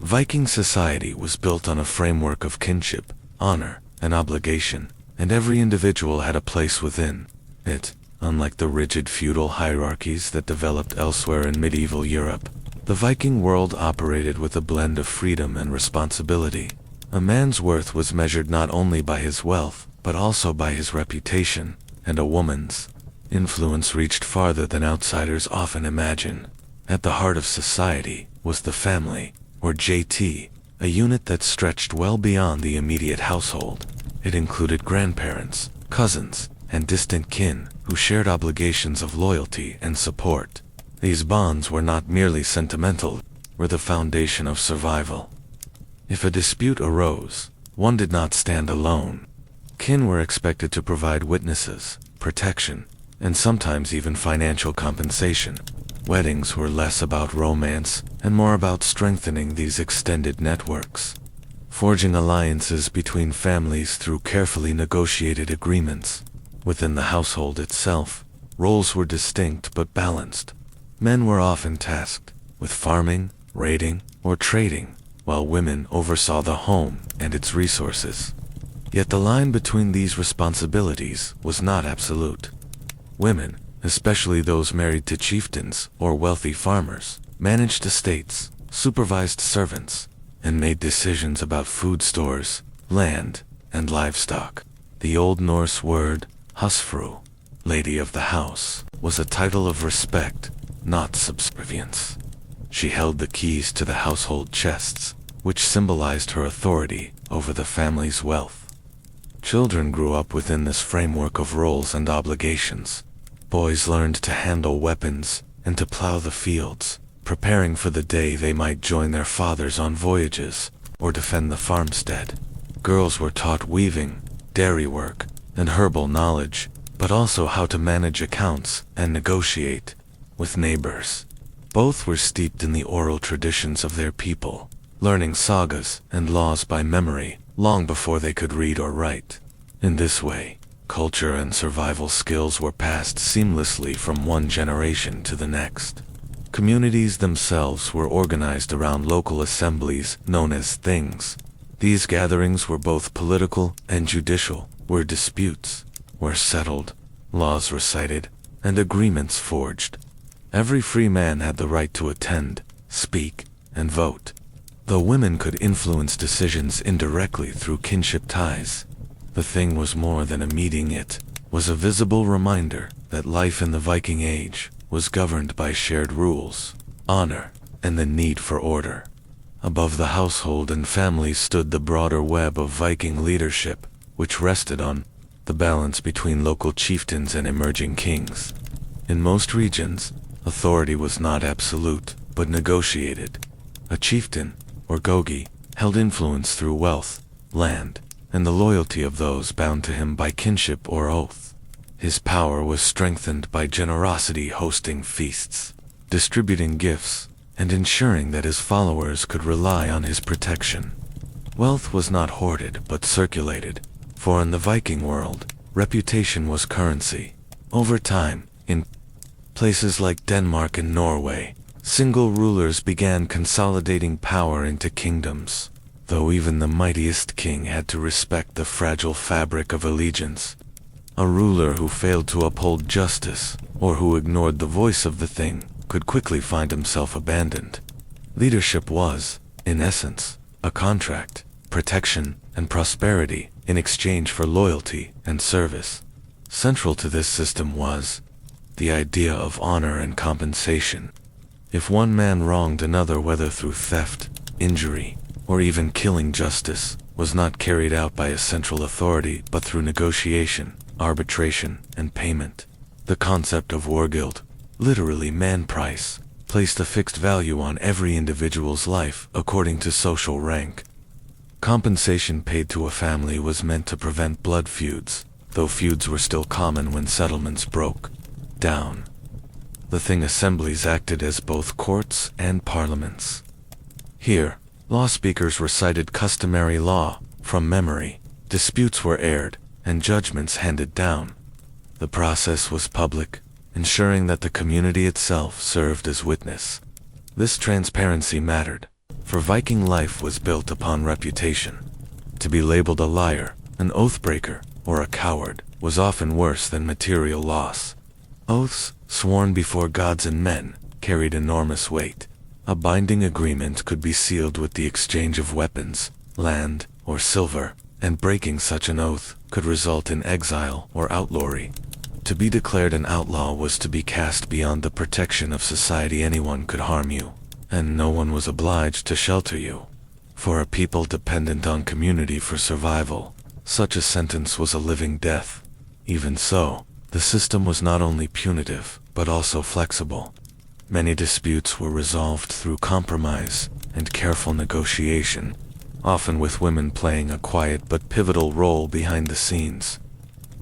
[SPEAKER 1] Viking society was built on a framework of kinship, honor, and obligation, and every individual had a place within it. Unlike the rigid feudal hierarchies that developed elsewhere in medieval Europe, the Viking world operated with a blend of freedom and responsibility. A man's worth was measured not only by his wealth, but also by his reputation, and a woman's influence reached farther than outsiders often imagine. At the heart of society was the family, or JT, a unit that stretched well beyond the immediate household. It included grandparents, cousins, and distant kin who shared obligations of loyalty and support. These bonds were not merely sentimental, were the foundation of survival. If a dispute arose, one did not stand alone. Kin were expected to provide witnesses, protection, and sometimes even financial compensation. Weddings were less about romance and more about strengthening these extended networks. forging alliances between families through carefully negotiated agreements. Within the household itself, roles were distinct but balanced. Men were often tasked with farming, raiding, or trading, while women oversaw the home and its resources. Yet the line between these responsibilities was not absolute. Women, especially those married to chieftains or wealthy farmers, managed estates, supervised servants, and made decisions about food stores, land, and livestock. The Old Norse word, husfru, lady of the house, was a title of respect, not subservience. She held the keys to the household chests, which symbolized her authority over the family's wealth. Children grew up within this framework of roles and obligations. Boys learned to handle weapons and to plow the fields, preparing for the day they might join their fathers on voyages or defend the farmstead. Girls were taught weaving, dairy work, and herbal knowledge, but also how to manage accounts and negotiate with neighbors. Both were steeped in the oral traditions of their people, learning sagas and laws by memory long before they could read or write. In this way, culture and survival skills were passed seamlessly from one generation to the next. Communities themselves were organized around local assemblies known as things. These gatherings were both political and judicial, where disputes were settled, laws recited, and agreements forged. Every free man had the right to attend, speak, and vote, though women could influence decisions indirectly through kinship ties. The thing was more than a meeting, it was a visible reminder that life in the Viking Age was governed by shared rules, honor, and the need for order. Above the household and family stood the broader web of Viking leadership, which rested on the balance between local chieftains and emerging kings. In most regions, authority was not absolute, but negotiated. A chieftain, or gogi, held influence through wealth, land, and the loyalty of those bound to him by kinship or oath. His power was strengthened by generosity, hosting feasts, distributing gifts, and ensuring that his followers could rely on his protection. Wealth was not hoarded but circulated, for in the Viking world, reputation was currency. Over time, in places like Denmark and Norway, single rulers began consolidating power into kingdoms, though even the mightiest king had to respect the fragile fabric of allegiance. A ruler who failed to uphold justice, or who ignored the voice of the thing, could quickly find himself abandoned. Leadership was, in essence, a contract, protection, and prosperity in exchange for loyalty and service. Central to this system was the idea of honor and compensation. If one man wronged another, whether through theft, injury, or even killing, justice was not carried out by a central authority but through negotiation, arbitration, and payment. The concept of wargild, literally man price, placed a fixed value on every individual's life according to social rank. Compensation paid to a family was meant to prevent blood feuds, though feuds were still common when settlements broke down. The thing assemblies acted as both courts and parliaments. Here, law speakers recited customary law from memory, disputes were aired, and judgments handed down. The process was public, ensuring that the community itself served as witness. This transparency mattered, for Viking life was built upon reputation. To be labeled a liar, an oathbreaker, or a coward was often worse than material loss. Oaths, sworn before gods and men, carried enormous weight. A binding agreement could be sealed with the exchange of weapons, land, or silver, and breaking such an oath could result in exile or outlawry. To be declared an outlaw was to be cast beyond the protection of society. Anyone could harm you, and no one was obliged to shelter you. For a people dependent on community for survival, such a sentence was a living death. Even so, the system was not only punitive, but also flexible. Many disputes were resolved through compromise and careful negotiation, often with women playing a quiet but pivotal role behind the scenes.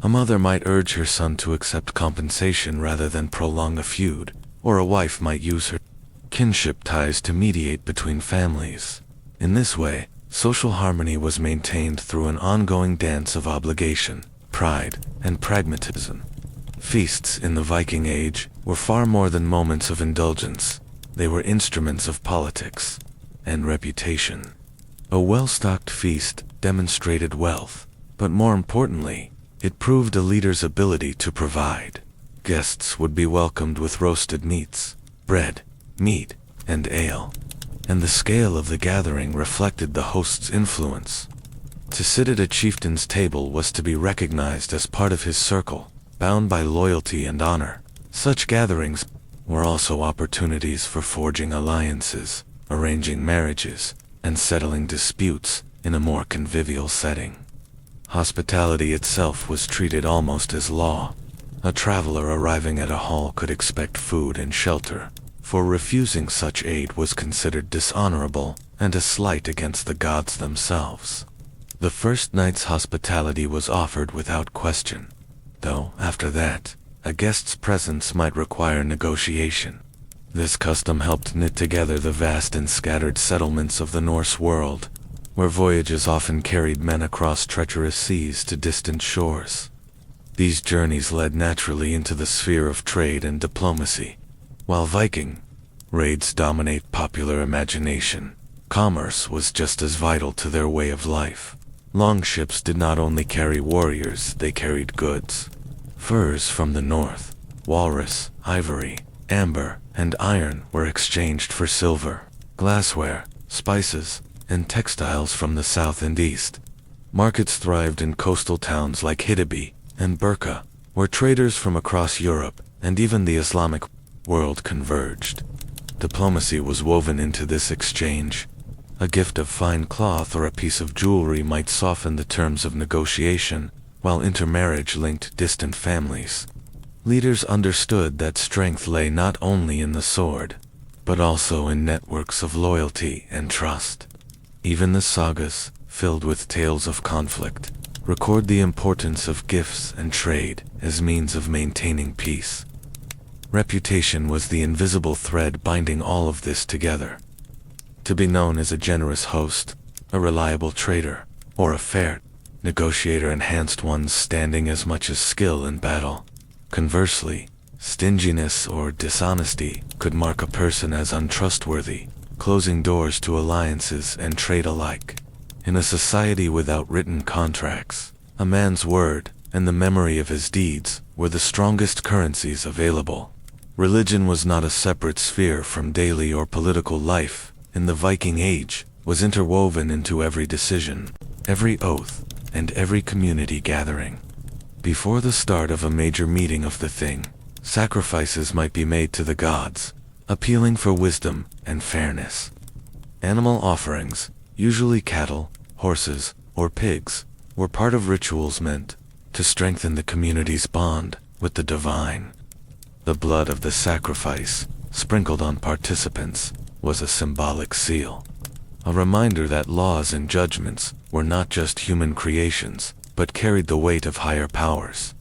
[SPEAKER 1] A mother might urge her son to accept compensation rather than prolong a feud, or a wife might use her kinship ties to mediate between families. In this way, Social harmony was maintained through an ongoing dance of obligation, pride, and pragmatism. Feasts in the Viking Age were far more than moments of indulgence. They were instruments of politics and reputation. A well-stocked feast demonstrated wealth, but more importantly, it proved a leader's ability to provide. Guests would be welcomed with roasted meats, bread, meat, and ale, and the scale of the gathering reflected the host's influence. To sit at a chieftain's table was to be recognized as part of his circle, bound by loyalty and honor. Such gatherings were also opportunities for forging alliances, arranging marriages, and settling disputes in a more convivial setting. Hospitality itself was treated almost as law. A traveler arriving at a hall could expect food and shelter, for refusing such aid was considered dishonorable and a slight against the gods themselves. The first night's hospitality was offered without question, though, after that, a guest's presence might require negotiation. This custom helped knit together the vast and scattered settlements of the Norse world, where voyages often carried men across treacherous seas to distant shores. These journeys led naturally into the sphere of trade and diplomacy. While Viking raids dominate popular imagination, commerce was just as vital to their way of life. Longships did not only carry warriors, they carried goods. Furs from the north, walrus, ivory, amber, and iron were exchanged for silver, glassware, spices, and textiles from the south and east. Markets thrived in coastal towns like Hidabi and Burka, where traders from across Europe and even the Islamic world converged. Diplomacy was woven into this exchange. A gift of fine cloth or a piece of jewelry might soften the terms of negotiation, while intermarriage linked distant families. Leaders understood that strength lay not only in the sword, but also in networks of loyalty and trust. Even the sagas, filled with tales of conflict, record the importance of gifts and trade as means of maintaining peace. Reputation was the invisible thread binding all of this together. To be known as a generous host, a reliable trader, or a fair negotiator enhanced one's standing as much as skill in battle. Conversely, stinginess or dishonesty could mark a person as untrustworthy, closing doors to alliances and trade alike. In a society without written contracts, a man's word and the memory of his deeds were the strongest currencies available. Religion was not a separate sphere from daily or political life. In the Viking Age, was interwoven into every decision, every oath, and every community gathering. Before the start of a major meeting of the Thing, sacrifices might be made to the gods, appealing for wisdom and fairness. Animal offerings, usually cattle, horses, or pigs, were part of rituals meant to strengthen the community's bond with the divine. The blood of the sacrifice, sprinkled on participants, was a symbolic seal, a reminder that laws and judgments were not just human creations, but carried the weight of higher powers.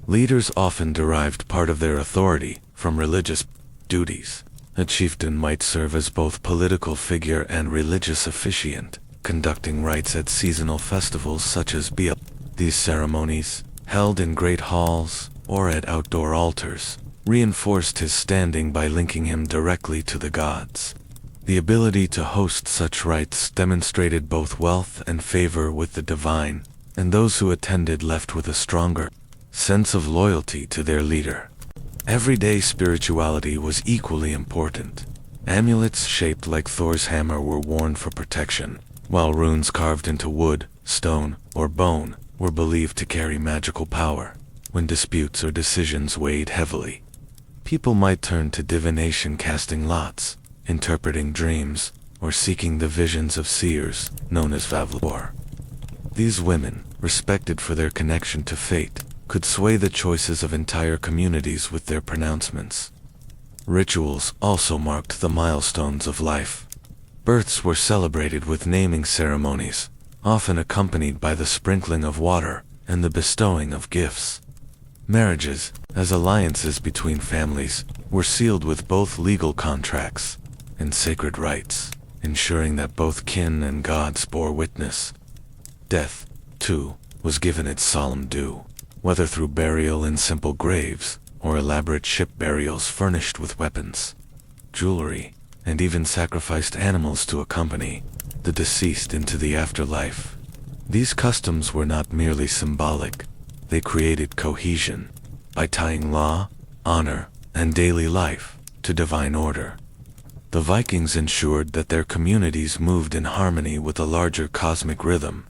[SPEAKER 1] Leaders often derived part of their authority from religious duties. A chieftain might serve as both political figure and religious officiant, conducting rites at seasonal festivals such as Bia. These ceremonies, held in great halls or at outdoor altars, reinforced his standing by linking him directly to the gods. The ability to host such rites demonstrated both wealth and favor with the divine, and those who attended left with a stronger sense of loyalty to their leader. Everyday spirituality was equally important. Amulets shaped like Thor's hammer were worn for protection, while runes carved into wood, stone, or bone were believed to carry magical power. When disputes or decisions weighed heavily, people might turn to divination, casting lots, interpreting dreams, or seeking the visions of seers, known as Vavlor. These women, respected for their connection to fate, could sway the choices of entire communities with their pronouncements. Rituals also marked the milestones of life. Births were celebrated with naming ceremonies, often accompanied by the sprinkling of water and the bestowing of gifts. Marriages, as alliances between families, were sealed with both legal contracts and sacred rites. ensuring that both kin and gods bore witness. Death, too, was given its solemn due, whether through burial in simple graves or elaborate ship burials furnished with weapons, jewelry, and even sacrificed animals to accompany the deceased into the afterlife. These customs were not merely symbolic, they created cohesion by tying law, honor, and daily life to divine order. The Vikings ensured that their communities moved in harmony with a larger cosmic rhythm.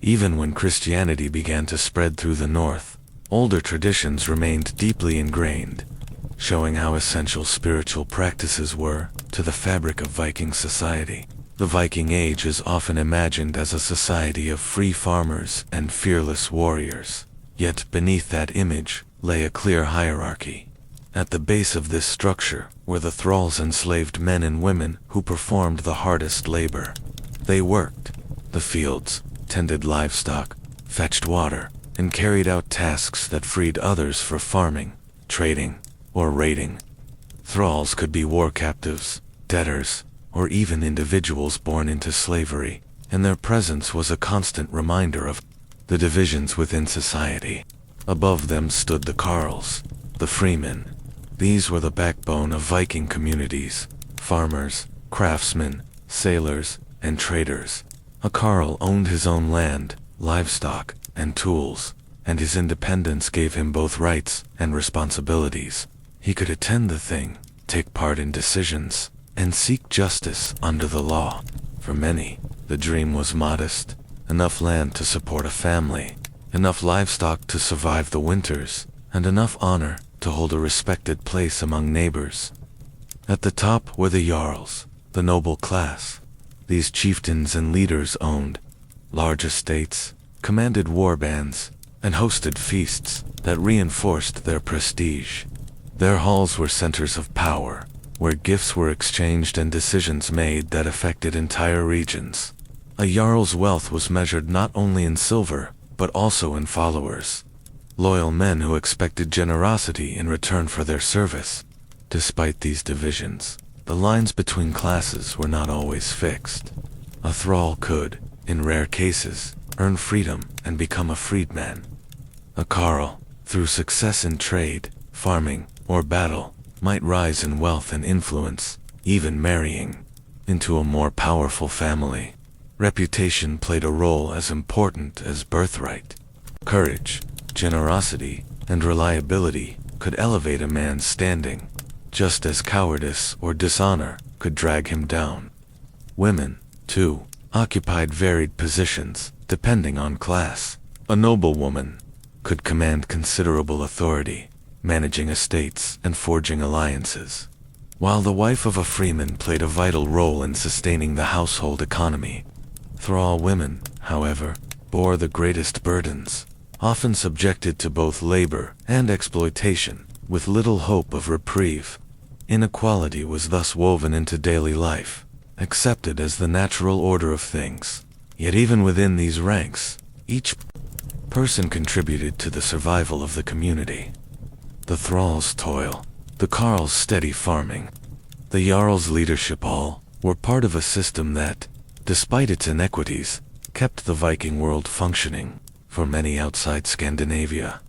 [SPEAKER 1] Even when Christianity began to spread through the north, older traditions remained deeply ingrained, showing how essential spiritual practices were to the fabric of Viking society. The Viking Age is often imagined as a society of free farmers and fearless warriors. Yet beneath that image lay a clear hierarchy. At the base of this structure were the thralls, enslaved men and women who performed the hardest labor. They worked the fields, tended livestock, fetched water, and carried out tasks that freed others for farming, trading, or raiding. Thralls could be war captives, debtors, or even individuals born into slavery, and their presence was a constant reminder of the divisions within society. Above them stood the carls, the freemen. These were the backbone of Viking communities: farmers, craftsmen, sailors, and traders. A carl owned his own land, livestock, and tools, and his independence gave him both rights and responsibilities. He could attend the thing, take part in decisions, and seek justice under the law. For many, the dream was modest: enough land to support a family, enough livestock to survive the winters, and enough honor to hold a respected place among neighbors. At the top were the jarls, the noble class. These chieftains and leaders owned large estates, commanded war bands, and hosted feasts that reinforced their prestige. Their halls were centers of power, where gifts were exchanged and decisions made that affected entire regions. A jarl's wealth was measured not only in silver, but also in followers, loyal men who expected generosity in return for their service. Despite these divisions, the lines between classes were not always fixed. A thrall could, in rare cases, earn freedom and become a freedman. A carl, through success in trade, farming, or battle, might rise in wealth and influence, even marrying into a more powerful family. Reputation played a role as important as birthright. Courage, generosity, and reliability could elevate a man's standing, just as cowardice or dishonor could drag him down. Women, too, occupied varied positions, depending on class. A noblewoman could command considerable authority, managing estates and forging alliances, while the wife of a freeman played a vital role in sustaining the household economy. Thrall women, however, bore the greatest burdens, often subjected to both labor and exploitation, with little hope of reprieve. Inequality was thus woven into daily life, accepted as the natural order of things. Yet even within these ranks, each person contributed to the survival of the community. The thrall's toil, the carl's steady farming, the jarl's leadership, all were part of a system that, despite its inequities, kept the Viking world functioning. For many outside Scandinavia,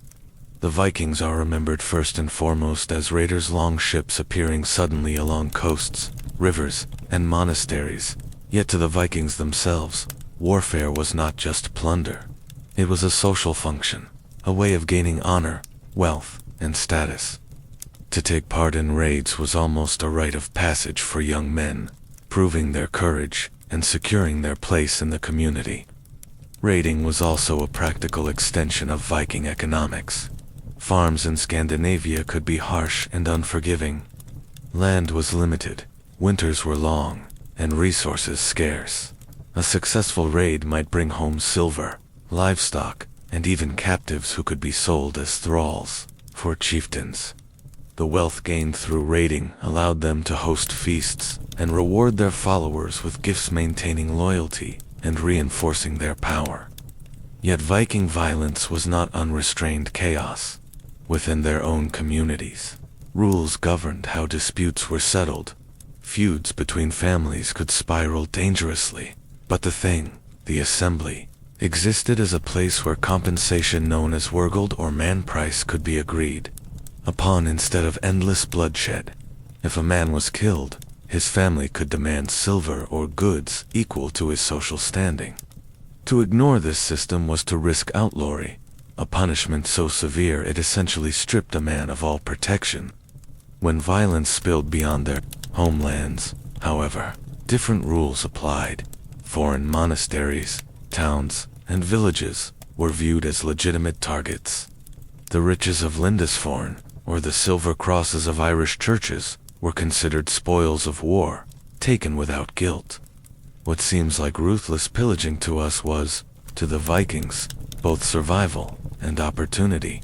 [SPEAKER 1] the Vikings are remembered first and foremost as raiders, long ships appearing suddenly along coasts, rivers, and monasteries. Yet to the Vikings themselves, warfare was not just plunder. It was a social function, a way of gaining honor, wealth, and status. To take part in raids was almost a rite of passage for young men, proving their courage and securing their place in the community. Raiding was also a practical extension of Viking economics. Farms in Scandinavia could be harsh and unforgiving. Land was limited, winters were long, and resources scarce. A successful raid might bring home silver, livestock, and even captives who could be sold as thralls for chieftains. The wealth gained through raiding allowed them to host feasts and reward their followers with gifts, maintaining loyalty and reinforcing their power. Yet Viking violence was not unrestrained chaos. Within their own communities, rules governed how disputes were settled. Feuds between families could spiral dangerously. But the assembly, existed as a place where compensation known as wergeld or man price could be agreed upon instead of endless bloodshed. If a man was killed, his family could demand silver or goods equal to his social standing. To ignore this system was to risk outlawry, a punishment so severe it essentially stripped a man of all protection. When violence spilled beyond their homelands, however, different rules applied. Foreign monasteries, towns, and villages were viewed as legitimate targets. The riches of Lindisfarne, or the silver crosses of Irish churches, were considered spoils of war, taken without guilt. What seems like ruthless pillaging to us was, to the Vikings, both survival and opportunity.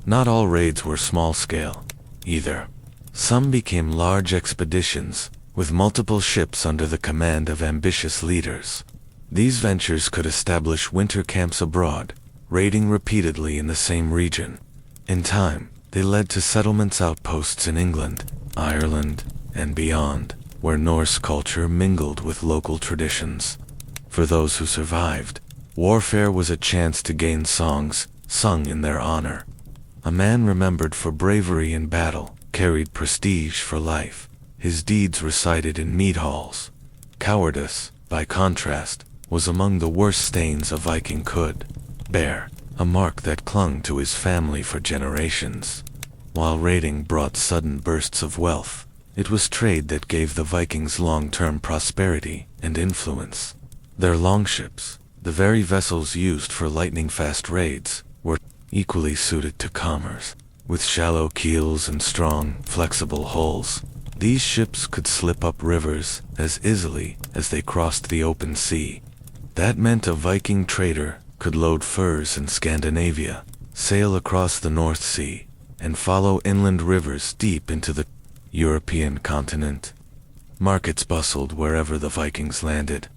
[SPEAKER 1] Not all raids were small-scale, either. Some became large expeditions, with multiple ships under the command of ambitious leaders. These ventures could establish winter camps abroad, raiding repeatedly in the same region. In time, they led to settlements outposts in England, Ireland, and beyond, where Norse culture mingled with local traditions. For those who survived, warfare was a chance to gain songs sung in their honor. A man remembered for bravery in battle carried prestige for life. His deeds recited in mead halls. Cowardice, by contrast, was among the worst stains a Viking could bear, a mark that clung to his family for generations. While raiding brought sudden bursts of wealth, it was trade that gave the Vikings long-term prosperity and influence. Their longships, the very vessels used for lightning-fast raids, were equally suited to commerce. With shallow keels and strong, flexible hulls, these ships could slip up rivers as easily as they crossed the open sea. That meant a Viking trader could load furs in Scandinavia, sail across the North Sea, and follow inland rivers deep into the European continent. Markets bustled wherever the Vikings landed.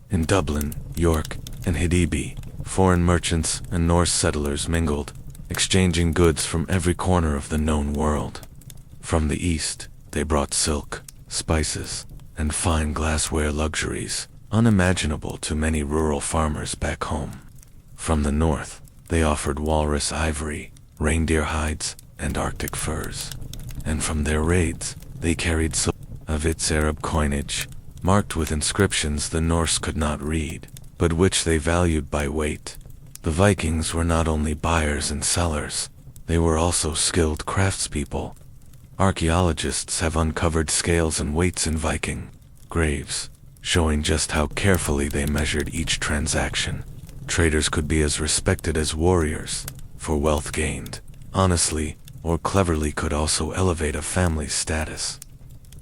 [SPEAKER 1] In Dublin, York, and Hidibi, foreign merchants and Norse settlers mingled, exchanging goods from every corner of the known world. From the east, they brought silk, spices, and fine glassware luxuries, unimaginable to many rural farmers back home. From the north, they offered walrus ivory, reindeer hides, and Arctic furs. And from their raids, they carried of its Arab coinage, marked with inscriptions the Norse could not read, but which they valued by weight. The Vikings were not only buyers and sellers, they were also skilled craftspeople. Archaeologists have uncovered scales and weights in Viking graves, showing just how carefully they measured each transaction. Traders could be as respected as warriors, for wealth gained honestly or cleverly could also elevate a family's status.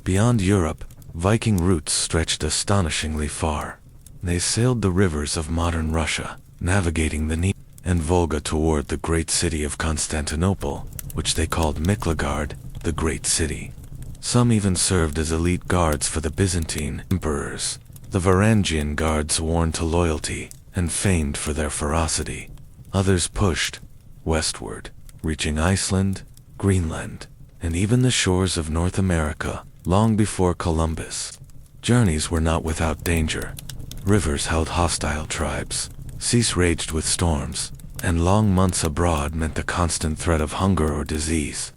[SPEAKER 1] Beyond Europe, Viking roots stretched astonishingly far. They sailed the rivers of modern Russia, navigating the Dnieper and Volga toward the great city of Constantinople, which they called Miklagard, the Great City. Some even served as elite guards for the Byzantine emperors, the Varangian guards sworn to loyalty and famed for their ferocity. Others pushed westward, reaching Iceland, Greenland, and even the shores of North America long before Columbus. Journeys were not without danger. Rivers held hostile tribes, seas raged with storms, and long months abroad meant the constant threat of hunger or disease.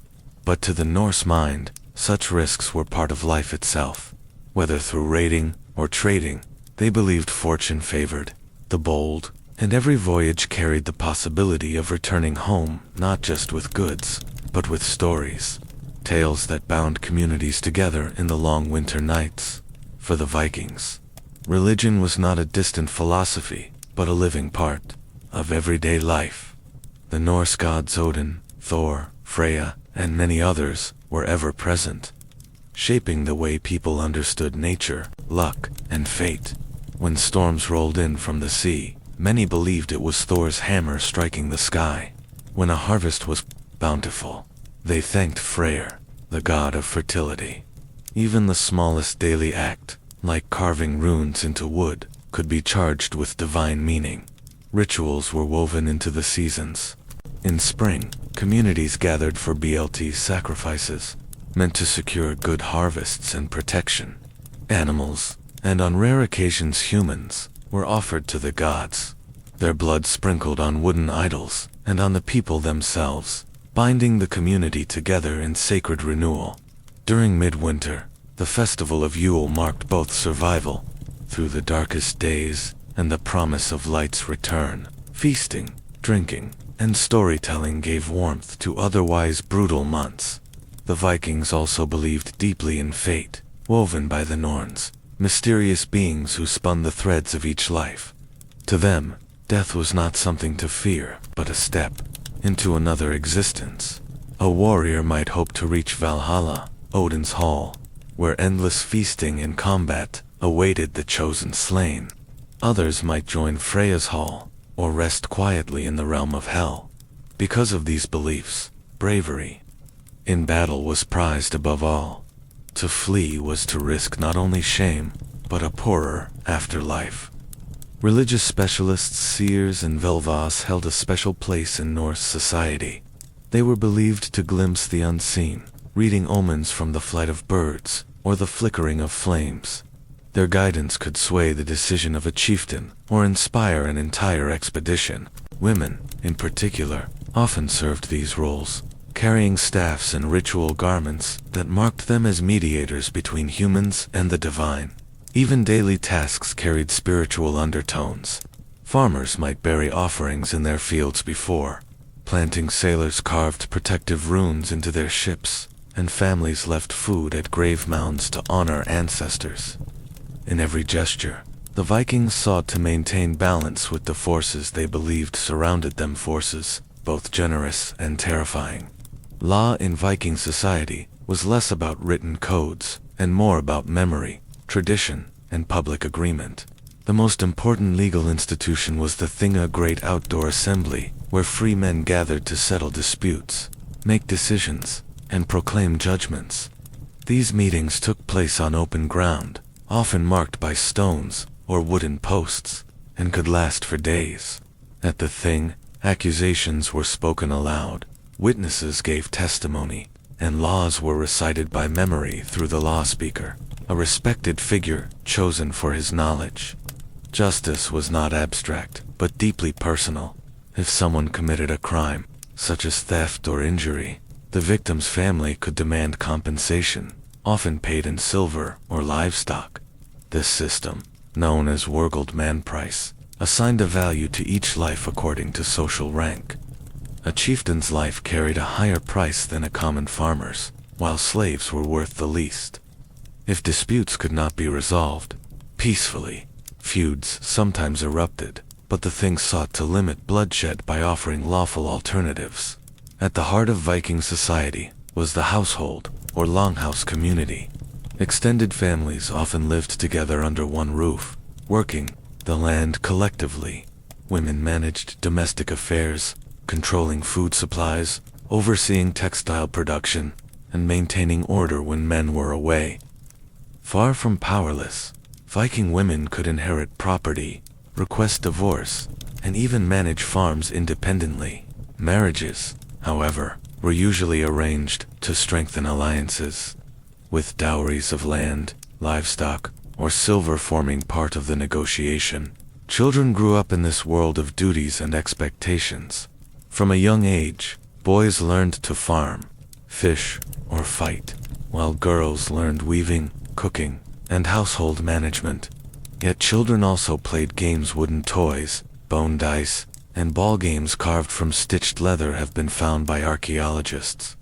[SPEAKER 1] But to the Norse mind, such risks were part of life itself. Whether through raiding or trading, they believed fortune favored the bold, and every voyage carried the possibility of returning home not just with goods, but with stories, tales that bound communities together in the long winter nights. For the Vikings, religion was not a distant philosophy, but a living part of everyday life. The Norse gods Odin, Thor, Freya, and many others were ever present, shaping the way people understood nature, luck, and fate. When storms rolled in from the sea, many believed it was Thor's hammer striking the sky. When a harvest was bountiful, they thanked Freyr, the god of fertility. Even the smallest daily act, like carving runes into wood, could be charged with divine meaning. Rituals were woven into the seasons. In spring, communities gathered for BLT sacrifices, meant to secure good harvests and protection. Animals, and on rare occasions humans, were offered to the gods, their blood sprinkled on wooden idols and on the people themselves, binding the community together in sacred renewal. During midwinter, the festival of Yule marked both survival through the darkest days and the promise of light's return. Feasting, drinking, and storytelling gave warmth to otherwise brutal months. The Vikings also believed deeply in fate, woven by the Norns, mysterious beings who spun the threads of each life. To them, death was not something to fear, but a step into another existence. A warrior might hope to reach Valhalla, Odin's hall, where endless feasting and combat awaited the chosen slain. Others might join Freya's hall, or rest quietly in the realm of hell. Because of these beliefs, bravery in battle was prized above all. To flee was to risk not only shame, but a poorer afterlife. Religious specialists seers and Velvas held a special place in Norse society. They were believed to glimpse the unseen, reading omens from the flight of birds or the flickering of flames. Their guidance could sway the decision of a chieftain or inspire an entire expedition. Women, in particular, often served these roles, carrying staffs and ritual garments that marked them as mediators between humans and the divine. Even daily tasks carried spiritual undertones. Farmers might bury offerings in their fields before planting. Sailors carved protective runes into their ships, and families left food at grave mounds to honor ancestors. In every gesture, the Vikings sought to maintain balance with the forces they believed surrounded them, forces both generous and terrifying. Law in Viking society was less about written codes and more about memory, tradition, and public agreement. The most important legal institution was the Thing, a great outdoor assembly where free men gathered to settle disputes, make decisions, and proclaim judgments. These meetings took place on open ground, often marked by stones or wooden posts, and could last for days. At the Thing, accusations were spoken aloud, witnesses gave testimony, and laws were recited by memory through the law speaker, a respected figure chosen for his knowledge. Justice was not abstract, but deeply personal. If someone committed a crime, such as theft or injury, the victim's family could demand compensation, often paid in silver or livestock. This system, known as Wurgeld manprice, assigned a value to each life according to social rank. A chieftain's life carried a higher price than a common farmer's, while slaves were worth the least. If disputes could not be resolved peacefully, feuds sometimes erupted, but the Thing sought to limit bloodshed by offering lawful alternatives. At the heart of Viking society was the household, or longhouse community. Extended families often lived together under one roof, working the land collectively. Women managed domestic affairs, controlling food supplies, overseeing textile production, and maintaining order when men were away. Far from powerless, Viking women could inherit property, request divorce, and even manage farms independently. Marriages, however, were usually arranged to strengthen alliances, with dowries of land, livestock, or silver forming part of the negotiation. Children grew up in this world of duties and expectations. From a young age, boys learned to farm, fish, or fight, while girls learned weaving, cooking, and household management. Yet children also played games. Wooden toys, bone dice, and ball games carved from stitched leather have been found by archaeologists.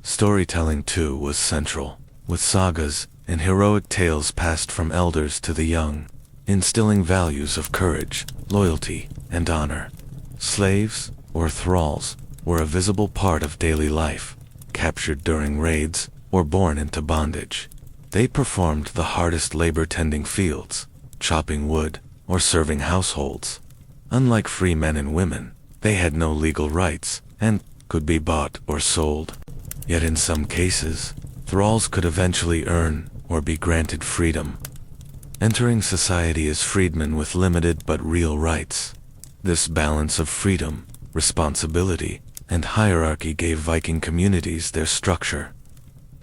[SPEAKER 1] Storytelling too was central, with sagas and heroic tales passed from elders to the young, instilling values of courage, loyalty, and honor. Slaves, or thralls, were a visible part of daily life, captured during raids or born into bondage. They performed the hardest labor, tending fields, chopping wood, or serving households. Unlike free men and women, they had no legal rights and could be bought or sold. Yet in some cases, thralls could eventually earn or be granted freedom, entering society as freedmen with limited but real rights. This balance of freedom, responsibility, and hierarchy gave Viking communities their structure.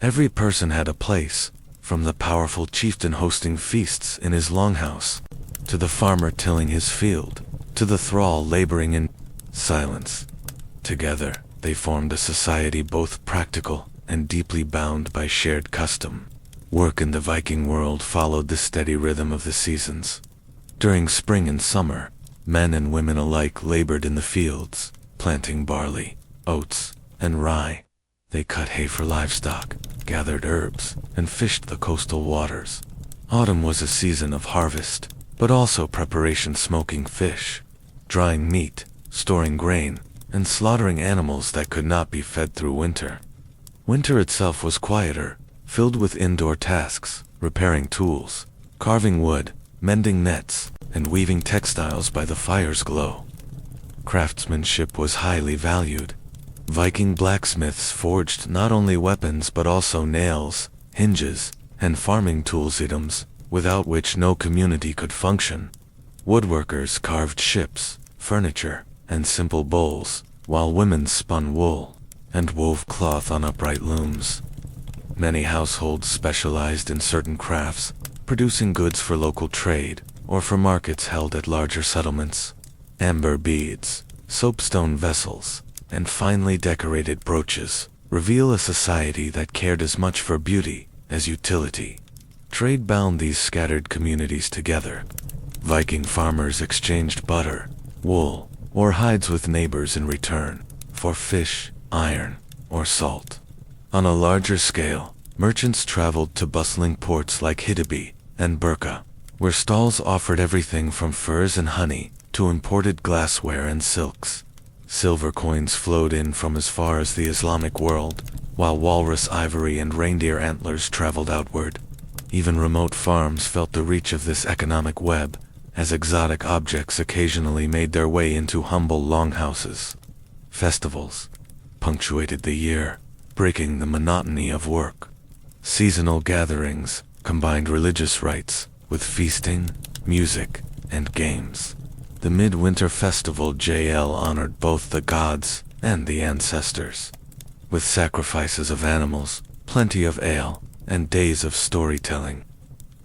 [SPEAKER 1] Every person had a place, from the powerful chieftain hosting feasts in his longhouse, to the farmer tilling his field, to the thrall laboring in silence. Together, they formed a society both practical and deeply bound by shared custom. Work in the Viking world followed the steady rhythm of the seasons. During spring and summer, men and women alike labored in the fields, planting barley, oats, and rye. They cut hay for livestock, gathered herbs, and fished the coastal waters. Autumn was a season of harvest, but also preparation, smoking fish, drying meat, storing grain, and slaughtering animals that could not be fed through winter. Winter itself was quieter, filled with indoor tasks, repairing tools, carving wood, mending nets, and weaving textiles by the fire's glow. Craftsmanship was highly valued. Viking blacksmiths forged not only weapons but also nails, hinges, and farming tools, items without which no community could function. Woodworkers carved ships, furniture, and simple bowls, while women spun wool and wove cloth on upright looms. Many households specialized in certain crafts, producing goods for local trade or for markets held at larger settlements. Amber beads, soapstone vessels, and finely decorated brooches reveal a society that cared as much for beauty as utility. Trade bound these scattered communities together. Viking farmers exchanged butter, wool, or hides with neighbors in return for fish, iron, or salt. On a larger scale, merchants traveled to bustling ports like Hiddeby and Burka, where stalls offered everything from furs and honey to imported glassware and silks. Silver coins flowed in from as far as the Islamic world, while walrus ivory and reindeer antlers traveled outward. Even remote farms felt the reach of this economic web, as exotic objects occasionally made their way into humble longhouses. Festivals punctuated the year, breaking the monotony of work. Seasonal gatherings combined religious rites with feasting, music, and games. The Midwinter Festival JL honored both the gods and the ancestors, with sacrifices of animals, plenty of ale, and days of storytelling.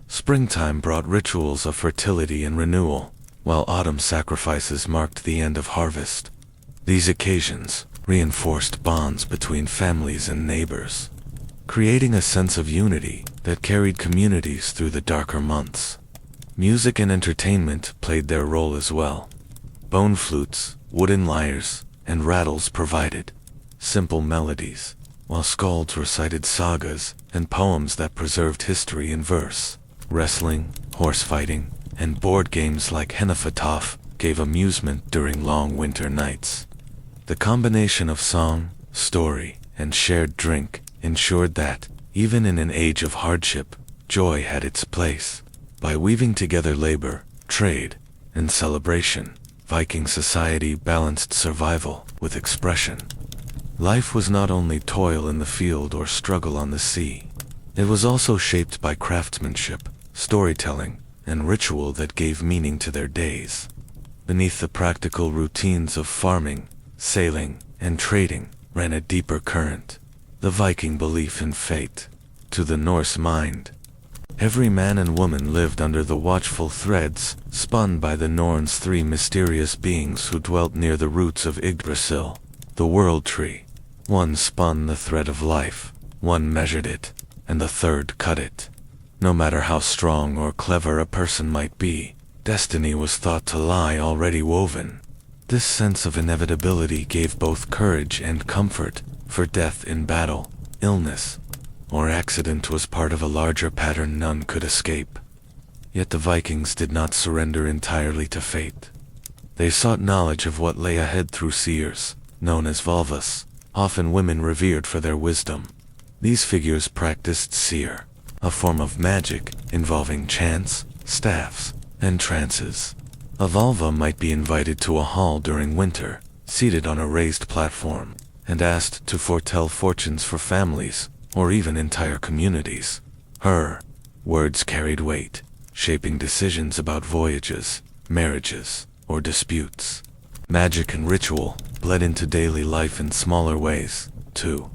[SPEAKER 1] Springtime brought rituals of fertility and renewal, while autumn sacrifices marked the end of harvest. These occasions reinforced bonds between families and neighbors, creating a sense of unity that carried communities through the darker months. Music and entertainment played their role as well. Bone flutes, wooden lyres, and rattles provided simple melodies, while skalds recited sagas and poems that preserved history in verse. Wrestling, horse fighting, and board games like Hennefataf gave amusement during long winter nights. The combination of song, story, and shared drink ensured that, even in an age of hardship, joy had its place. By weaving together labor, trade, and celebration, Viking society balanced survival with expression. Life was not only toil in the field or struggle on the sea. It was also shaped by craftsmanship, storytelling, and ritual that gave meaning to their days. Beneath the practical routines of farming, sailing, and trading ran a deeper current, the Viking belief in fate. To the Norse mind, every man and woman lived under the watchful threads spun by the Norns, three mysterious beings who dwelt near the roots of Yggdrasil, the world tree. One spun the thread of life, one measured it, and the third cut it. No matter how strong or clever a person might be, destiny was thought to lie already woven. This sense of inevitability gave both courage and comfort, for death in battle, illness, or accident was part of a larger pattern none could escape. Yet the Vikings did not surrender entirely to fate. They sought knowledge of what lay ahead through seers, known as Volvas, often women revered for their wisdom. These figures practiced seer, a form of magic involving chants, staffs, and trances. A Volva might be invited to a hall during winter, seated on a raised platform, and asked to foretell fortunes for families, or even entire communities. Her words carried weight, shaping decisions about voyages, marriages, or disputes. Magic and ritual bled into daily life in smaller ways, too.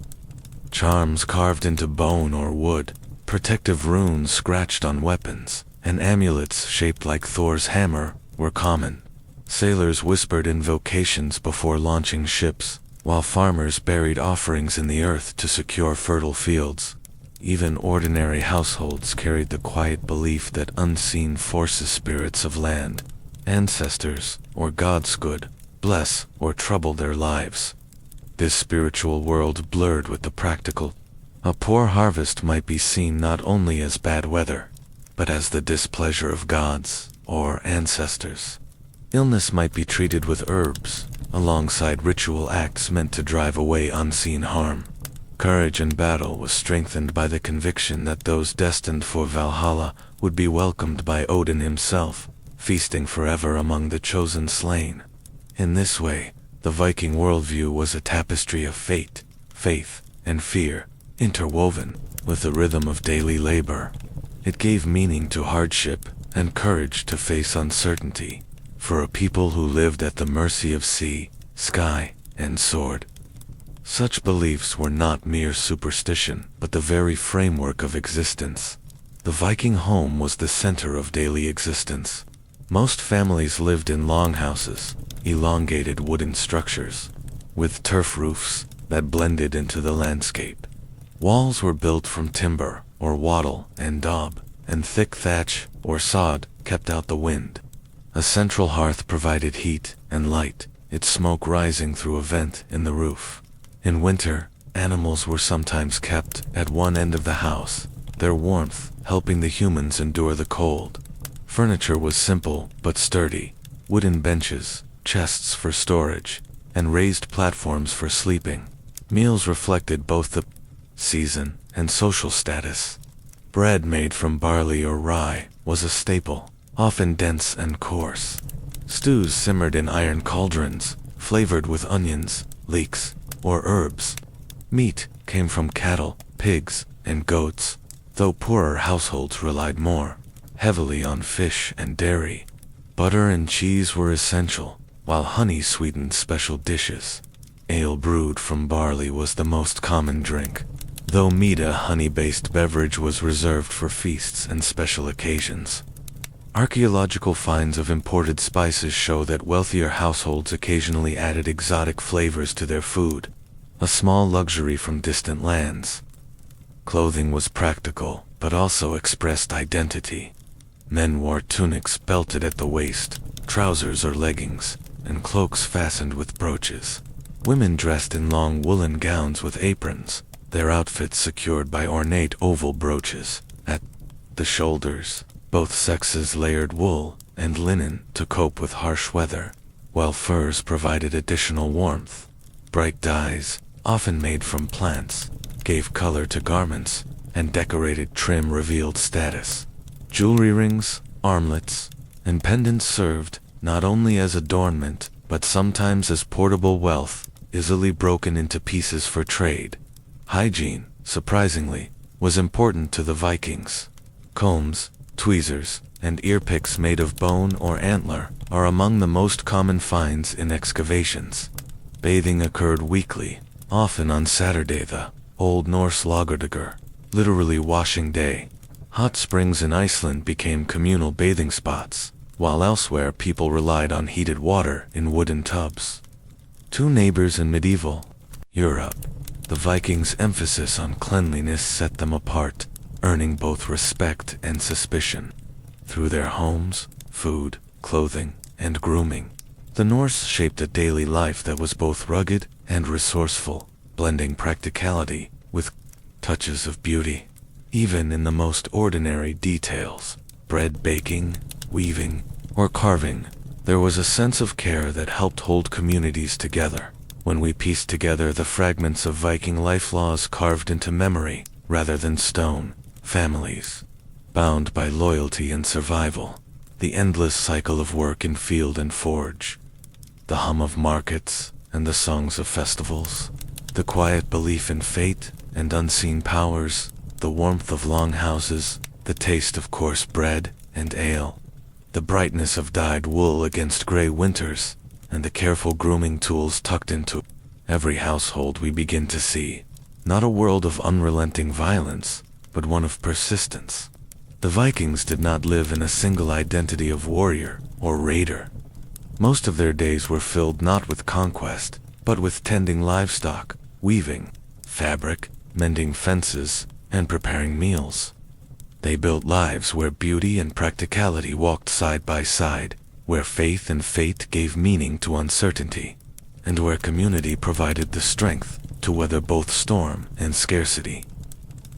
[SPEAKER 1] Charms carved into bone or wood, protective runes scratched on weapons, and amulets shaped like Thor's hammer were common. Sailors whispered invocations before launching ships, while farmers buried offerings in the earth to secure fertile fields. Even ordinary households carried the quiet belief that unseen forces, spirits of land, ancestors, or gods could bless or trouble their lives. This spiritual world blurred with the practical. A poor harvest might be seen not only as bad weather, but as the displeasure of gods or ancestors. Illness might be treated with herbs, alongside ritual acts meant to drive away unseen harm. Courage in battle was strengthened by the conviction that those destined for Valhalla would be welcomed by Odin himself, feasting forever among the chosen slain. In this way, the Viking worldview was a tapestry of fate, faith, and fear, interwoven with the rhythm of daily labor. It gave meaning to hardship and courage to face uncertainty, for a people who lived at the mercy of sea, sky, and sword. Such beliefs were not mere superstition, but the very framework of existence. The Viking home was the center of daily existence. Most families lived in longhouses, elongated wooden structures, with turf roofs that blended into the landscape. Walls were built from timber, or wattle and daub, and thick thatch, or sod, kept out the wind. A central hearth provided heat and light, its smoke rising through a vent in the roof. In winter, animals were sometimes kept at one end of the house, their warmth helping the humans endure the cold. Furniture was simple but sturdy: wooden benches, chests for storage, and raised platforms for sleeping. Meals reflected both the season and social status. Bread made from barley or rye was a staple, often dense and coarse. Stews simmered in iron cauldrons, flavored with onions, leeks, or herbs. Meat came from cattle, pigs, and goats, though poorer households relied more heavily on fish and dairy. Butter and cheese were essential, while honey sweetened special dishes. Ale brewed from barley was the most common drink, though mead, a honey-based beverage, was reserved for feasts and special occasions. Archaeological finds of imported spices show that wealthier households occasionally added exotic flavors to their food, a small luxury from distant lands. Clothing was practical, but also expressed identity. Men wore tunics belted at the waist, trousers or leggings, and cloaks fastened with brooches. Women dressed in long woolen gowns with aprons, their outfits secured by ornate oval brooches at the shoulders. Both sexes layered wool and linen to cope with harsh weather, while furs provided additional warmth. Bright dyes, often made from plants, gave color to garments, and decorated trim revealed status. Jewelry rings, armlets, and pendants served not only as adornment, but sometimes as portable wealth, easily broken into pieces for trade. Hygiene, surprisingly, was important to the Vikings. Combs, tweezers, and earpicks made of bone or antler are among the most common finds in excavations. Bathing occurred weekly, often on Saturday, the Old Norse Laugardagr, literally washing day. Hot springs in Iceland became communal bathing spots, while elsewhere people relied on heated water in wooden tubs. Two neighbors in medieval Europe, the Vikings' emphasis on cleanliness set them apart, earning both respect and suspicion. Through their homes, food, clothing, and grooming, the Norse shaped a daily life that was both rugged and resourceful, blending practicality with touches of beauty. Even in the most ordinary details, bread baking, weaving, or carving, there was a sense of care that helped hold communities together. When we piece together the fragments of Viking life laws carved into memory rather than stone, families, bound by loyalty and survival, the endless cycle of work in field and forge, the hum of markets and the songs of festivals, the quiet belief in fate and unseen powers, the warmth of long houses, the taste of coarse bread and ale, the brightness of dyed wool against gray winters, and the careful grooming tools tucked into every household we begin to see not a world of unrelenting violence, but one of persistence. The Vikings did not live in a single identity of warrior or raider. Most of their days were filled not with conquest, but with tending livestock, weaving fabric, mending fences, and preparing meals. They built lives where beauty and practicality walked side by side, where faith and fate gave meaning to uncertainty, and where community provided the strength to weather both storm and scarcity.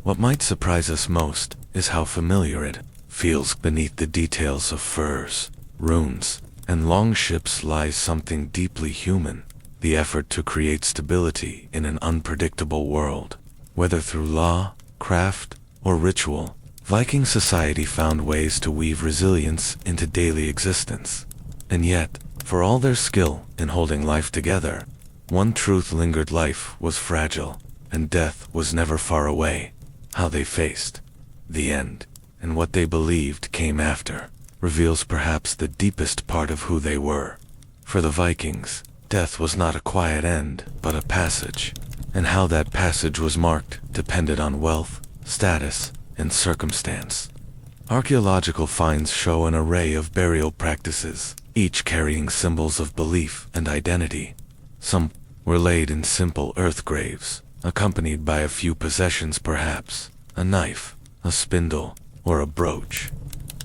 [SPEAKER 1] What might surprise us most is how familiar it feels. Beneath the details of furs, runes, and long ships lies something deeply human, the effort to create stability in an unpredictable world. Whether through law, craft, or ritual, Viking society found ways to weave resilience into daily existence. And yet, for all their skill in holding life together, one truth lingered: life was fragile, and death was never far away. How they faced the end, and what they believed came after, reveals perhaps the deepest part of who they were. For the Vikings, death was not a quiet end, but a passage, and how that passage was marked depended on wealth, status, and circumstance. Archaeological finds show an array of burial practices, each carrying symbols of belief and identity. Some were laid in simple earth graves, accompanied by a few possessions, perhaps a knife, a spindle, or a brooch.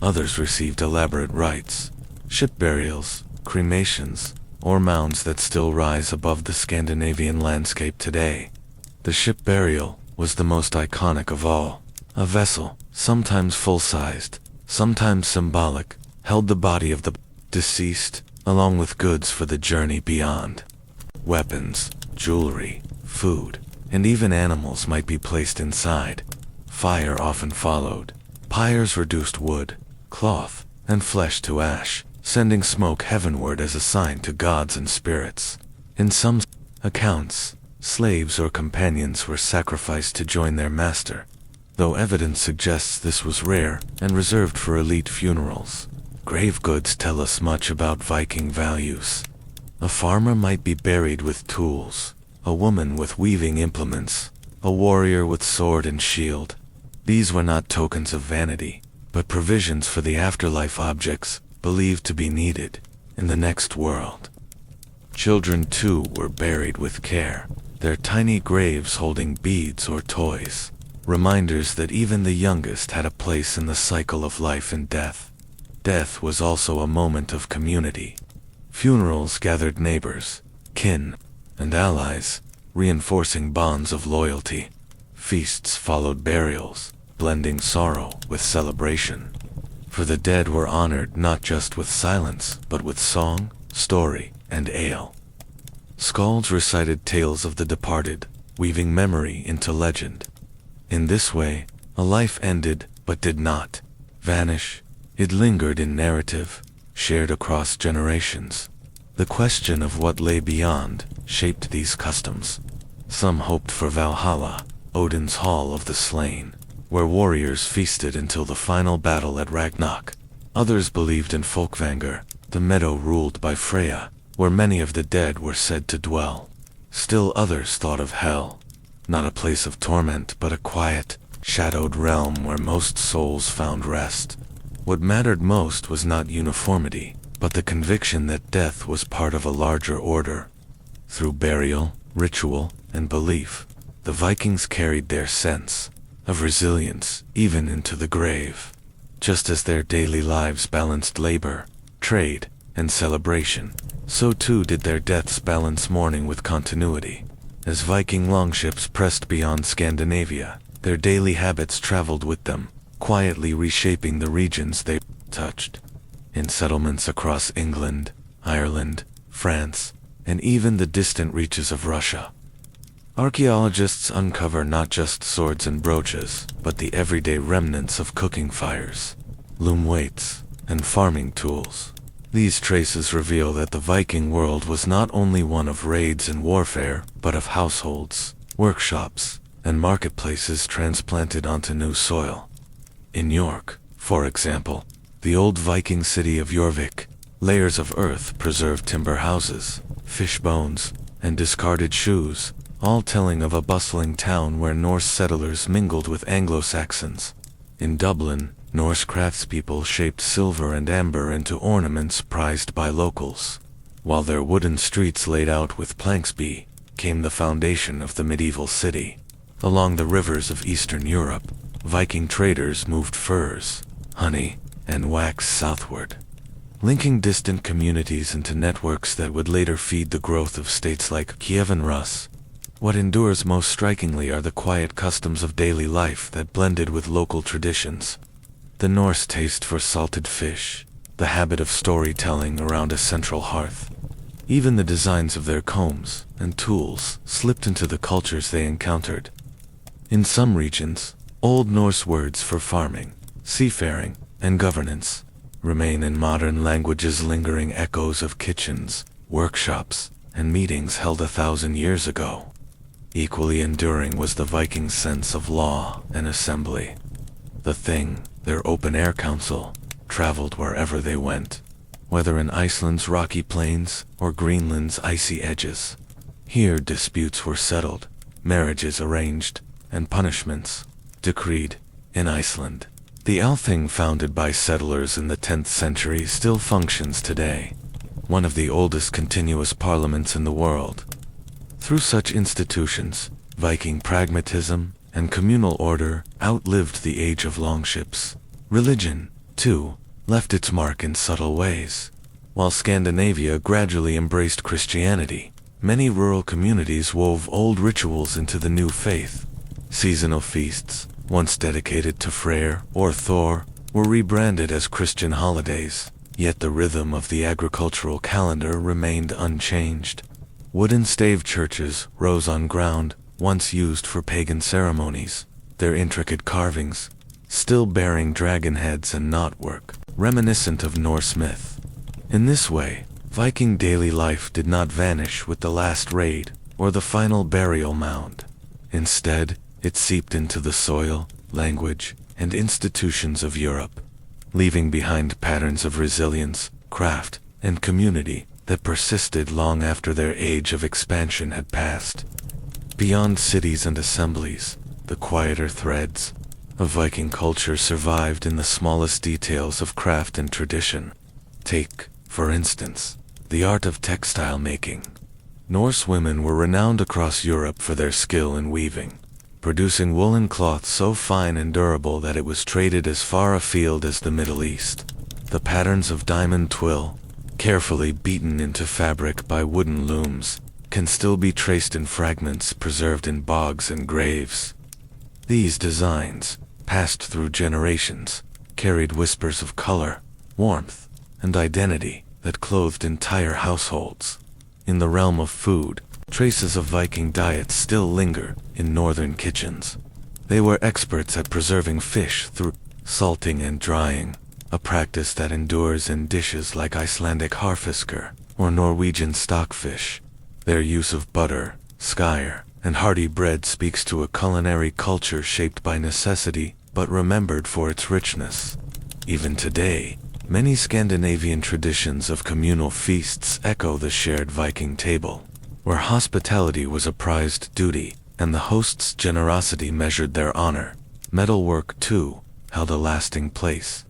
[SPEAKER 1] Others received elaborate rites, ship burials, cremations, or mounds that still rise above the Scandinavian landscape today. The ship burial was the most iconic of all. A vessel, sometimes full-sized, sometimes symbolic, held the body of the deceased, along with goods for the journey beyond. Weapons, jewelry, food, and even animals might be placed inside. Fire often followed. Pyres reduced wood, cloth, and flesh to ash, sending smoke heavenward as a sign to gods and spirits. In some accounts, slaves or companions were sacrificed to join their master, though evidence suggests this was rare and reserved for elite funerals. Grave goods tell us much about Viking values. A farmer might be buried with tools, a woman with weaving implements, a warrior with sword and shield. These were not tokens of vanity, but provisions for the afterlife, objects believed to be needed in the next world. Children too were buried with care, their tiny graves holding beads or toys, reminders that even the youngest had a place in the cycle of life and death. Death was also a moment of community. Funerals gathered neighbors, kin, and allies, reinforcing bonds of loyalty. Feasts followed burials, blending sorrow with celebration. For the dead were honored not just with silence, but with song, story, and ale. Skalds recited tales of the departed, weaving memory into legend. In this way, a life ended, but did not vanish. It lingered in narrative, shared across generations. The question of what lay beyond shaped these customs. Some hoped for Valhalla, Odin's Hall of the Slain, where warriors feasted until the final battle at Ragnarok. Others believed in Folkvanger, the meadow ruled by Freya, where many of the dead were said to dwell. Still others thought of Hell, not a place of torment, but a quiet, shadowed realm where most souls found rest. What mattered most was not uniformity, but the conviction that death was part of a larger order. Through burial, ritual, and belief, the Vikings carried their sense of resilience even into the grave. Just as their daily lives balanced labor, trade, and celebration, so too did their deaths balance mourning with continuity. As Viking longships pressed beyond Scandinavia, their daily habits traveled with them, quietly reshaping the regions they touched. In settlements across England, Ireland, France, and even the distant reaches of Russia, archaeologists uncover not just swords and brooches, but the everyday remnants of cooking fires, loom weights, and farming tools. These traces reveal that the Viking world was not only one of raids and warfare, but of households, workshops, and marketplaces transplanted onto new soil. In York, for example, the old Viking city of Jorvik, layers of earth preserved timber houses, fish bones, and discarded shoes, all telling of a bustling town where Norse settlers mingled with Anglo-Saxons. In Dublin, Norse craftspeople shaped silver and amber into ornaments prized by locals, while their wooden streets laid out with planks became the foundation of the medieval city. Along the rivers of Eastern Europe, Viking traders moved furs, honey, and wax southward, linking distant communities into networks that would later feed the growth of states like Kiev and Rus. What endures most strikingly are the quiet customs of daily life that blended with local traditions. The Norse taste for salted fish, the habit of storytelling around a central hearth. Even the designs of their combs and tools slipped into the cultures they encountered. In some regions, Old Norse words for farming, seafaring, and governance remain in modern languages, lingering echoes of kitchens, workshops, and meetings held 1,000 years ago. Equally enduring was the Vikings' sense of law and assembly. The Thing, their open-air council, traveled wherever they went, whether in Iceland's rocky plains or Greenland's icy edges. Here disputes were settled, marriages arranged, and punishments decreed. In Iceland, the Althing, founded by settlers in the 10th century, still functions today, one of the oldest continuous parliaments in the world. Through such institutions, Viking pragmatism and communal order outlived the age of longships. Religion, too, left its mark in subtle ways. While Scandinavia gradually embraced Christianity, many rural communities wove old rituals into the new faith. Seasonal feasts, once dedicated to Freyr or Thor, were rebranded as Christian holidays, yet the rhythm of the agricultural calendar remained unchanged. Wooden stave churches rose on ground once used for pagan ceremonies, their intricate carvings still bearing dragon heads and knotwork, reminiscent of Norse myth. In this way, Viking daily life did not vanish with the last raid or the final burial mound. Instead, it seeped into the soil, language, and institutions of Europe, leaving behind patterns of resilience, craft, and community that persisted long after their age of expansion had passed. Beyond cities and assemblies, the quieter threads of Viking culture survived in the smallest details of craft and tradition. Take, for instance, the art of textile making. Norse women were renowned across Europe for their skill in weaving, producing woolen cloth so fine and durable that it was traded as far afield as the Middle East. The patterns of diamond twill, carefully beaten into fabric by wooden looms, can still be traced in fragments preserved in bogs and graves. These designs, passed through generations, carried whispers of color, warmth, and identity that clothed entire households. In the realm of food, traces of Viking diets still linger in northern kitchens. They were experts at preserving fish through salting and drying, a practice that endures in dishes like Icelandic harfiskar or Norwegian stockfish. Their use of butter, skyr, and hearty bread speaks to a culinary culture shaped by necessity but remembered for its richness. Even today, many Scandinavian traditions of communal feasts echo the shared Viking table, where hospitality was a prized duty and the host's generosity measured their honor. Metalwork, too, held a lasting place.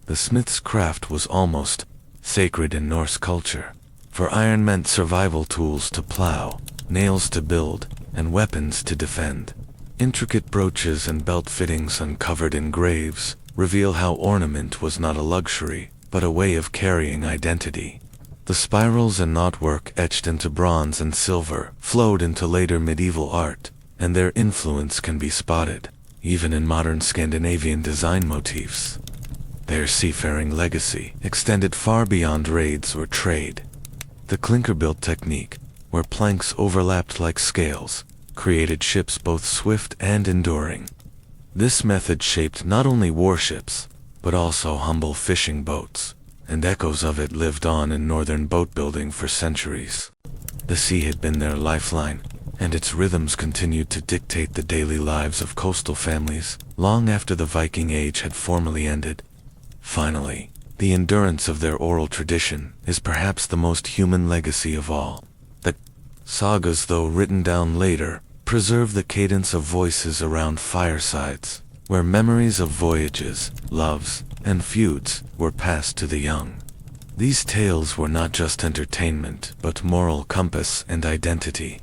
[SPEAKER 1] The smith's craft was almost sacred in Norse culture, for iron meant survival tools to plow, nails to build, and weapons to defend. Intricate brooches and belt fittings uncovered in graves reveal how ornament was not a luxury, but a way of carrying identity. The spirals and knotwork etched into bronze and silver flowed into later medieval art, and their influence can be spotted, even in modern Scandinavian design motifs. Their seafaring legacy extended far beyond raids or trade. The clinker-built technique, where planks overlapped like scales, created ships both swift and enduring. This method shaped not only warships, but also humble fishing boats, and echoes of it lived on in northern boat building for centuries. The sea had been their lifeline, and its rhythms continued to dictate the daily lives of coastal families long after the Viking Age had formally ended. Finally, the endurance of their oral tradition is perhaps the most human legacy of all. The Sagas, though written down later, preserve the cadence of voices around firesides, where memories of voyages, loves, and feuds were passed to the young. These tales were not just entertainment, but moral compass and identity,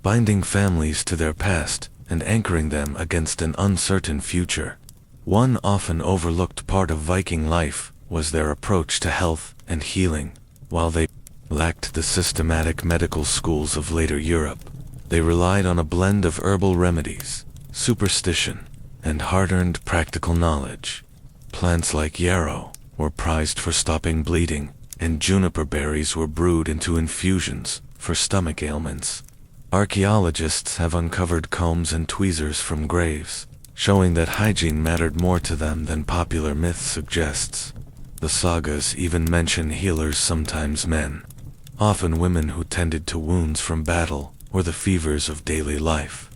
[SPEAKER 1] binding families to their past and anchoring them against an uncertain future. One often overlooked part of Viking life was their approach to health and healing. While they lacked the systematic medical schools of later Europe, they relied on a blend of herbal remedies, superstition, and hard-earned practical knowledge. Plants like yarrow were prized for stopping bleeding, and juniper berries were brewed into infusions for stomach ailments. Archaeologists have uncovered combs and tweezers from graves, showing that hygiene mattered more to them than popular myth suggests. The sagas even mention healers, sometimes men, often women who tended to wounds from battle or the fevers of daily life.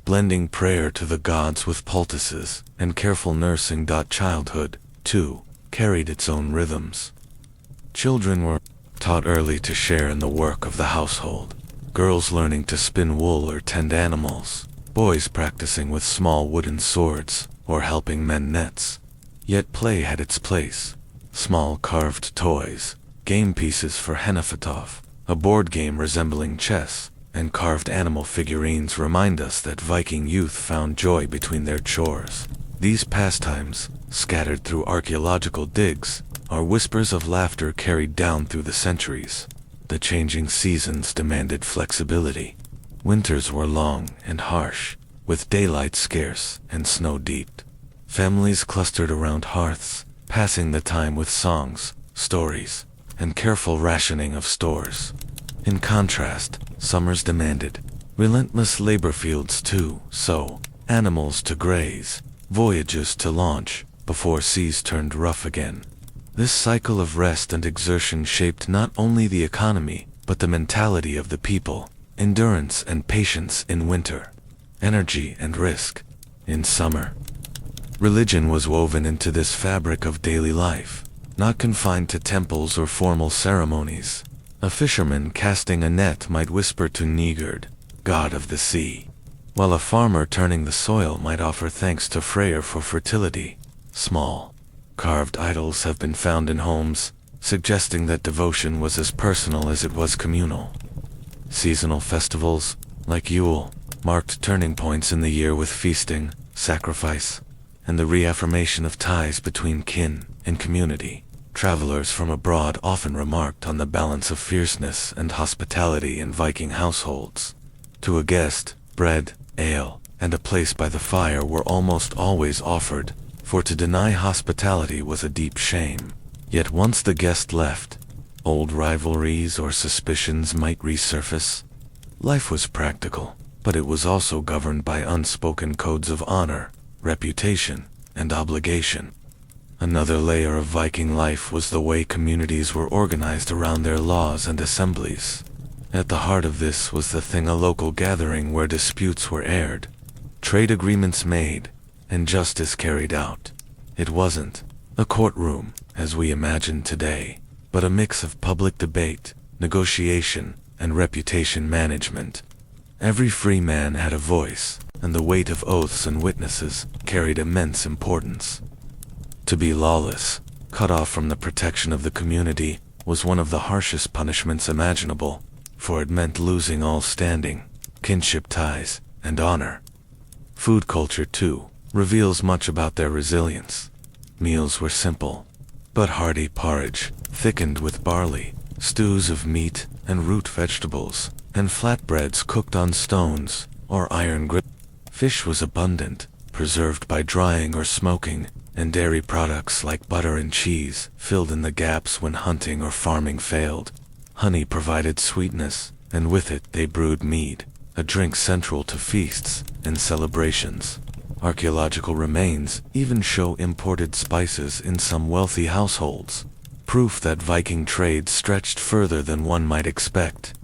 [SPEAKER 1] Blending prayer to the gods with poultices and careful nursing. Childhood, too, carried its own rhythms. Children were taught early to share in the work of the household, girls learning to spin wool or tend animals, boys practicing with small wooden swords or helping mend nets. Yet play had its place. Small carved toys, game pieces for Hennefatov, a board game resembling chess, and carved animal figurines remind us that Viking youth found joy between their chores. These pastimes, scattered through archaeological digs, are whispers of laughter carried down through the centuries. The changing seasons demanded flexibility. Winters were long and harsh, with daylight scarce and snow deep. Families clustered around hearths, passing the time with songs, stories, and careful rationing of stores. In contrast, summers demanded relentless labor, fields to sow, animals to graze, voyages to launch, before seas turned rough again. This cycle of rest and exertion shaped not only the economy, but the mentality of the people. Endurance and patience in winter, energy and risk in summer. Religion was woven into this fabric of daily life, not confined to temples or formal ceremonies. A fisherman casting a net might whisper to Nigurd, god of the sea, while a farmer turning the soil might offer thanks to Freyr for fertility. Small, carved idols have been found in homes, suggesting that devotion was as personal as it was communal. Seasonal festivals, like Yule, marked turning points in the year with feasting, sacrifice, and the reaffirmation of ties between kin and community. Travelers from abroad often remarked on the balance of fierceness and hospitality in Viking households. To a guest, bread, ale, and a place by the fire were almost always offered, for to deny hospitality was a deep shame. Yet once the guest left, old rivalries or suspicions might resurface. Life was practical, but it was also governed by unspoken codes of honor, reputation, and obligation. Another layer of Viking life was the way communities were organized around their laws and assemblies. At the heart of this was the thing, a local gathering where disputes were aired, trade agreements made, and justice carried out. It wasn't a courtroom, as we imagine today, but a mix of public debate, negotiation, and reputation management. Every free man had a voice, and the weight of oaths and witnesses carried immense importance. To be lawless, cut off from the protection of the community, was one of the harshest punishments imaginable, for it meant losing all standing, kinship ties, and honor. Food culture, too, reveals much about their resilience. Meals were simple, but hearty: porridge, thickened with barley, stews of meat and root vegetables, and flatbreads cooked on stones or iron griddles. Fish was abundant, preserved by drying or smoking, and dairy products like butter and cheese filled in the gaps when hunting or farming failed. Honey provided sweetness, and with it they brewed mead, a drink central to feasts and celebrations. Archaeological remains even show imported spices in some wealthy households, proof that Viking trade stretched further than one might expect.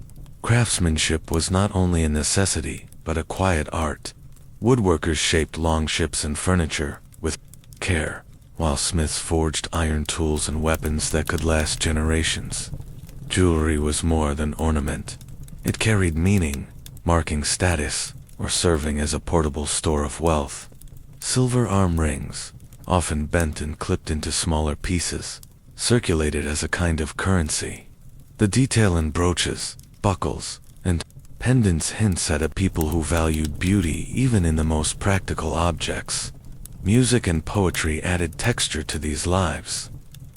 [SPEAKER 1] Craftsmanship was not only a necessity, but a quiet art. Woodworkers shaped long ships and furniture with care, while smiths forged iron tools and weapons that could last generations. Jewelry was more than ornament. It carried meaning, marking status, or serving as a portable store of wealth. Silver arm rings, often bent and clipped into smaller pieces, circulated as a kind of currency. The detail in brooches, buckles, and pendants hints at a people who valued beauty even in the most practical objects. Music and poetry added texture to these lives.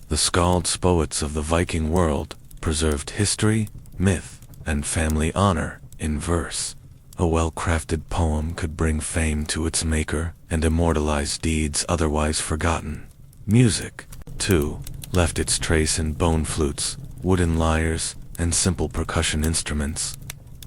[SPEAKER 1] The skalds, poets of the Viking world, preserved history, myth, and family honor in verse. A well-crafted poem could bring fame to its maker and immortalize deeds otherwise forgotten. Music, too, left its trace in bone flutes, wooden lyres, and simple percussion instruments.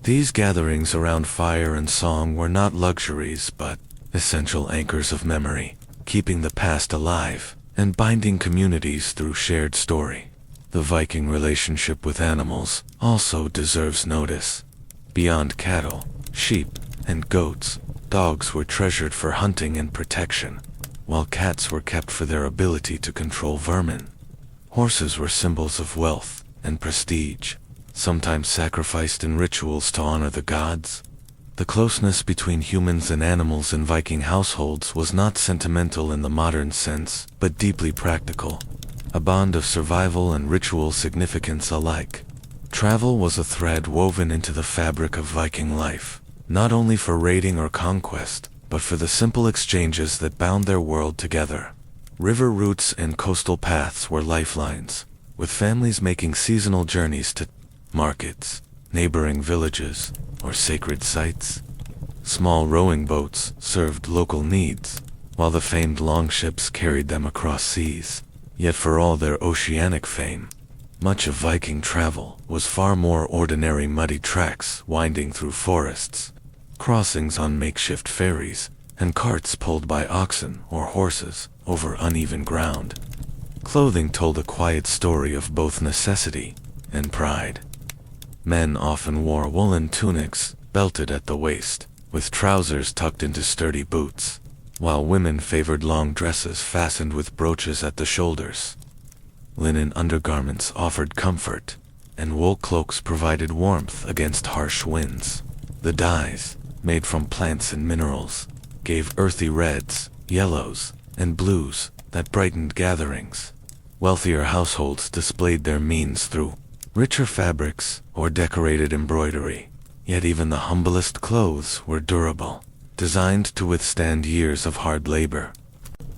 [SPEAKER 1] These gatherings around fire and song were not luxuries but essential anchors of memory, keeping the past alive and binding communities through shared story. The Viking relationship with animals also deserves notice. Beyond cattle, sheep, and goats, dogs were treasured for hunting and protection, while cats were kept for their ability to control vermin. Horses were symbols of wealth and prestige, sometimes sacrificed in rituals to honor the gods. The closeness between humans and animals in Viking households was not sentimental in the modern sense, but deeply practical, a bond of survival and ritual significance alike. Travel was a thread woven into the fabric of Viking life, not only for raiding or conquest, but for the simple exchanges that bound their world together. River routes and coastal paths were lifelines, with families making seasonal journeys to markets, neighboring villages, or sacred sites. Small rowing boats served local needs, while the famed longships carried them across seas. Yet for all their oceanic fame, much of Viking travel was far more ordinary muddy tracks winding through forests, crossings on makeshift ferries, and carts pulled by oxen or horses over uneven ground. Clothing told a quiet story of both necessity and pride. Men often wore woolen tunics belted at the waist, with trousers tucked into sturdy boots, while women favored long dresses fastened with brooches at the shoulders. Linen undergarments offered comfort, and wool cloaks provided warmth against harsh winds. The dyes, made from plants and minerals, gave earthy reds, yellows, and blues that brightened gatherings. Wealthier households displayed their means through richer fabrics or decorated embroidery, yet even the humblest clothes were durable, designed to withstand years of hard labor.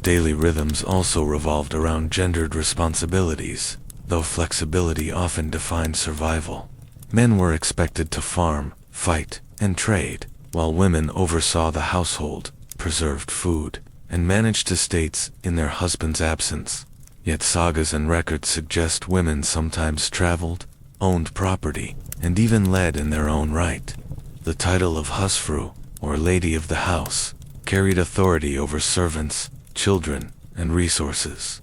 [SPEAKER 1] Daily rhythms also revolved around gendered responsibilities, though flexibility often defined survival. Men were expected to farm, fight, and trade, while women oversaw the household, preserved food, and managed estates in their husband's absence. Yet sagas and records suggest women sometimes traveled, owned property, and even led in their own right. The title of husfru, or lady of the house, carried authority over servants, children, and resources.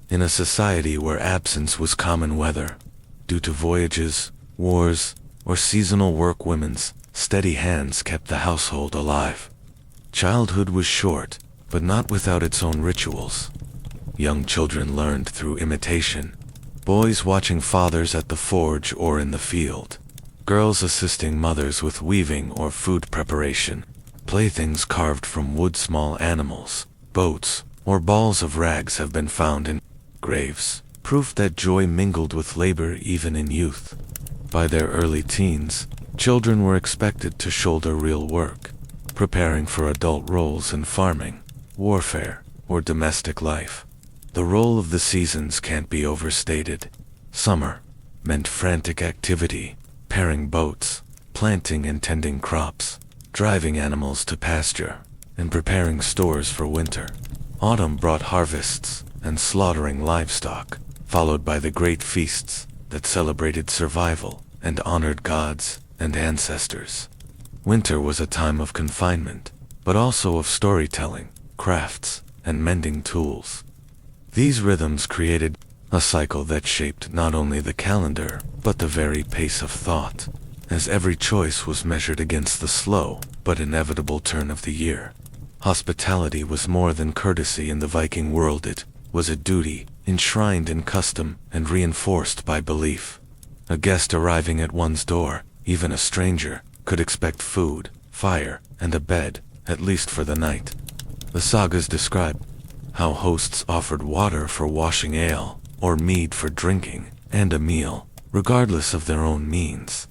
[SPEAKER 1] In a society where absence was common weather, due to voyages, wars, or seasonal work, women's steady hands kept the household alive. Childhood was short, but not without its own rituals. Young children learned through imitation, boys watching fathers at the forge or in the field, girls assisting mothers with weaving or food preparation, playthings carved from wood. Small animals, boats, or balls of rags have been found in graves, proof that joy mingled with labor even in youth. By their early teens, children were expected to shoulder real work, preparing for adult roles in farming, warfare, or domestic life. The role of the seasons can't be overstated. Summer meant frantic activity, pairing boats, planting and tending crops, driving animals to pasture, and preparing stores for winter. Autumn brought harvests and slaughtering livestock, followed by the great feasts that celebrated survival and honored gods and ancestors. Winter was a time of confinement, but also of storytelling, crafts, and mending tools. These rhythms created a cycle that shaped not only the calendar, but the very pace of thought, as every choice was measured against the slow but inevitable turn of the year. Hospitality was more than courtesy in the Viking world. It was a duty, enshrined in custom and reinforced by belief. A guest arriving at one's door Even a stranger could expect food, fire, and a bed, at least for the night. The sagas describe how hosts offered water for washing ale, or mead for drinking, and a meal, regardless of their own means.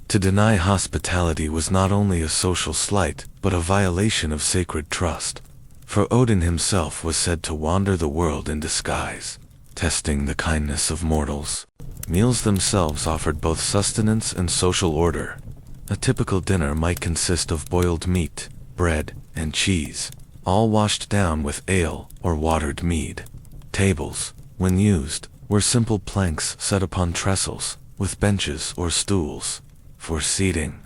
[SPEAKER 1] To deny hospitality was not only a social slight, but a violation of sacred trust. For Odin himself was said to wander the world in disguise, testing the kindness of mortals. Meals themselves offered both sustenance and social order. A typical dinner might consist of boiled meat, bread, and cheese, all washed down with ale or watered mead. Tables, when used, were simple planks set upon trestles, with benches or stools for seating.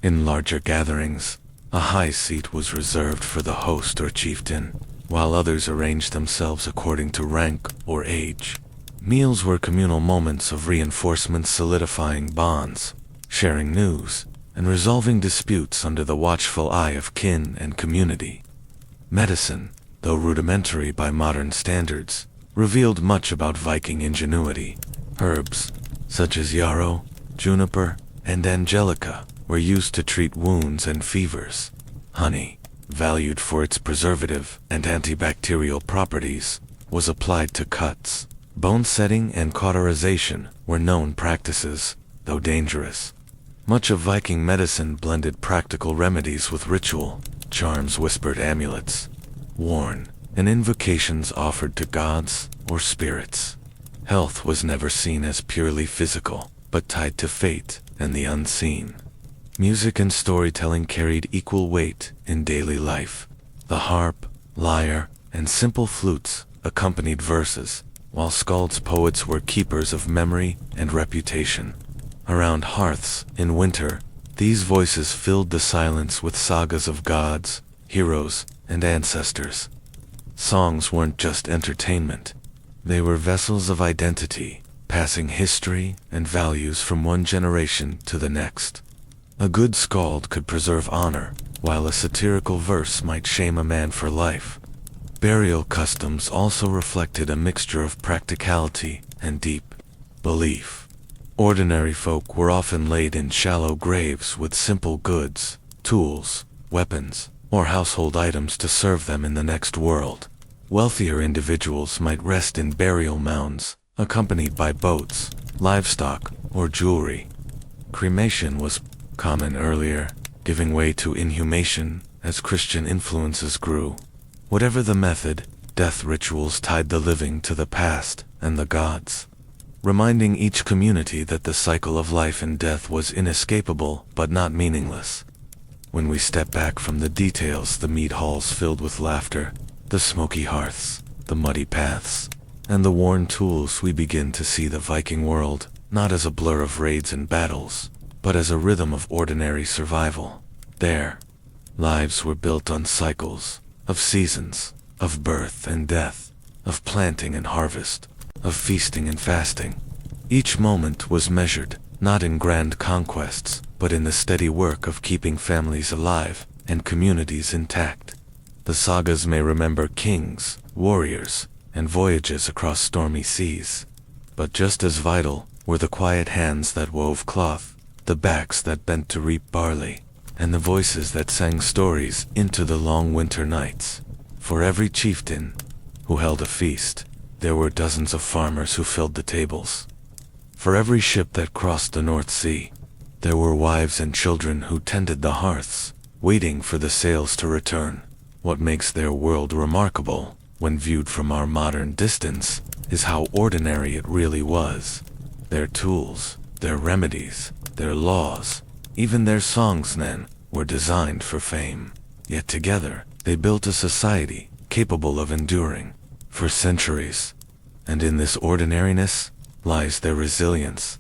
[SPEAKER 1] In larger gatherings, a high seat was reserved for the host or chieftain, while others arranged themselves according to rank or age. Meals were communal moments of reinforcement, solidifying bonds, sharing news, and resolving disputes under the watchful eye of kin and community. Medicine, though rudimentary by modern standards, revealed much about Viking ingenuity. Herbs, such as yarrow, juniper, and angelica, were used to treat wounds and fevers. Honey, valued for its preservative and antibacterial properties, was applied to cuts. Bone setting and cauterization were known practices, though dangerous. Much of Viking medicine blended practical remedies with ritual, charms, whispered amulets worn, and invocations offered to gods or spirits. Health was never seen as purely physical, but tied to fate and the unseen. Music and storytelling carried equal weight in daily life. The harp, lyre, and simple flutes accompanied verses, while skalds, poets were keepers of memory and reputation. Around hearths, in winter, these voices filled the silence with sagas of gods, heroes, and ancestors. Songs weren't just entertainment. They were vessels of identity, passing history and values from one generation to the next. A good skald could preserve honor, while a satirical verse might shame a man for life. Burial customs also reflected a mixture of practicality and deep belief. Ordinary folk were often laid in shallow graves with simple goods, tools, weapons, or household items to serve them in the next world. Wealthier individuals might rest in burial mounds, accompanied by boats, livestock, or jewelry. Cremation was common earlier, giving way to inhumation as Christian influences grew. Whatever the method, death rituals tied the living to the past and the gods, reminding each community that the cycle of life and death was inescapable but not meaningless. When we step back from the details, the mead halls filled with laughter, the smoky hearths, the muddy paths, and the worn tools, we begin to see the Viking world not as a blur of raids and battles, but as a rhythm of ordinary survival. There, lives were built on cycles, of seasons, of birth and death, of planting and harvest, of feasting and fasting. Each moment was measured, not in grand conquests, but in the steady work of keeping families alive and communities intact. The sagas may remember kings, warriors, and voyages across stormy seas. But just as vital were the quiet hands that wove cloth, the backs that bent to reap barley, and the voices that sang stories into the long winter nights. For every chieftain who held a feast, there were dozens of farmers who filled the tables. For every ship that crossed the North Sea, there were wives and children who tended the hearths, waiting for the sails to return. What makes their world remarkable, when viewed from our modern distance, is how ordinary it really was. Their tools, their remedies, their laws, even their songs then, were designed for fame. Yet together, they built a society capable of enduring for centuries. And in this ordinariness lies their resilience.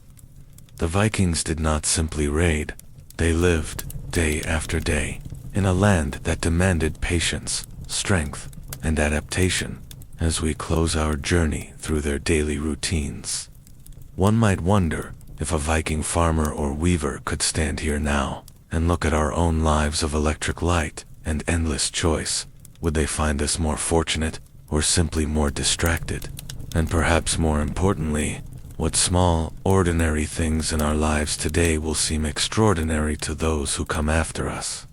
[SPEAKER 1] The Vikings did not simply raid. They lived, day after day, in a land that demanded patience, strength, and adaptation. As we close our journey through their daily routines, one might wonder if a Viking farmer or weaver could stand here now and look at our own lives of electric light and endless choice. Would they find us more fortunate or simply more distracted? And perhaps more importantly, What small, ordinary things in our lives today will seem extraordinary to those who come after us.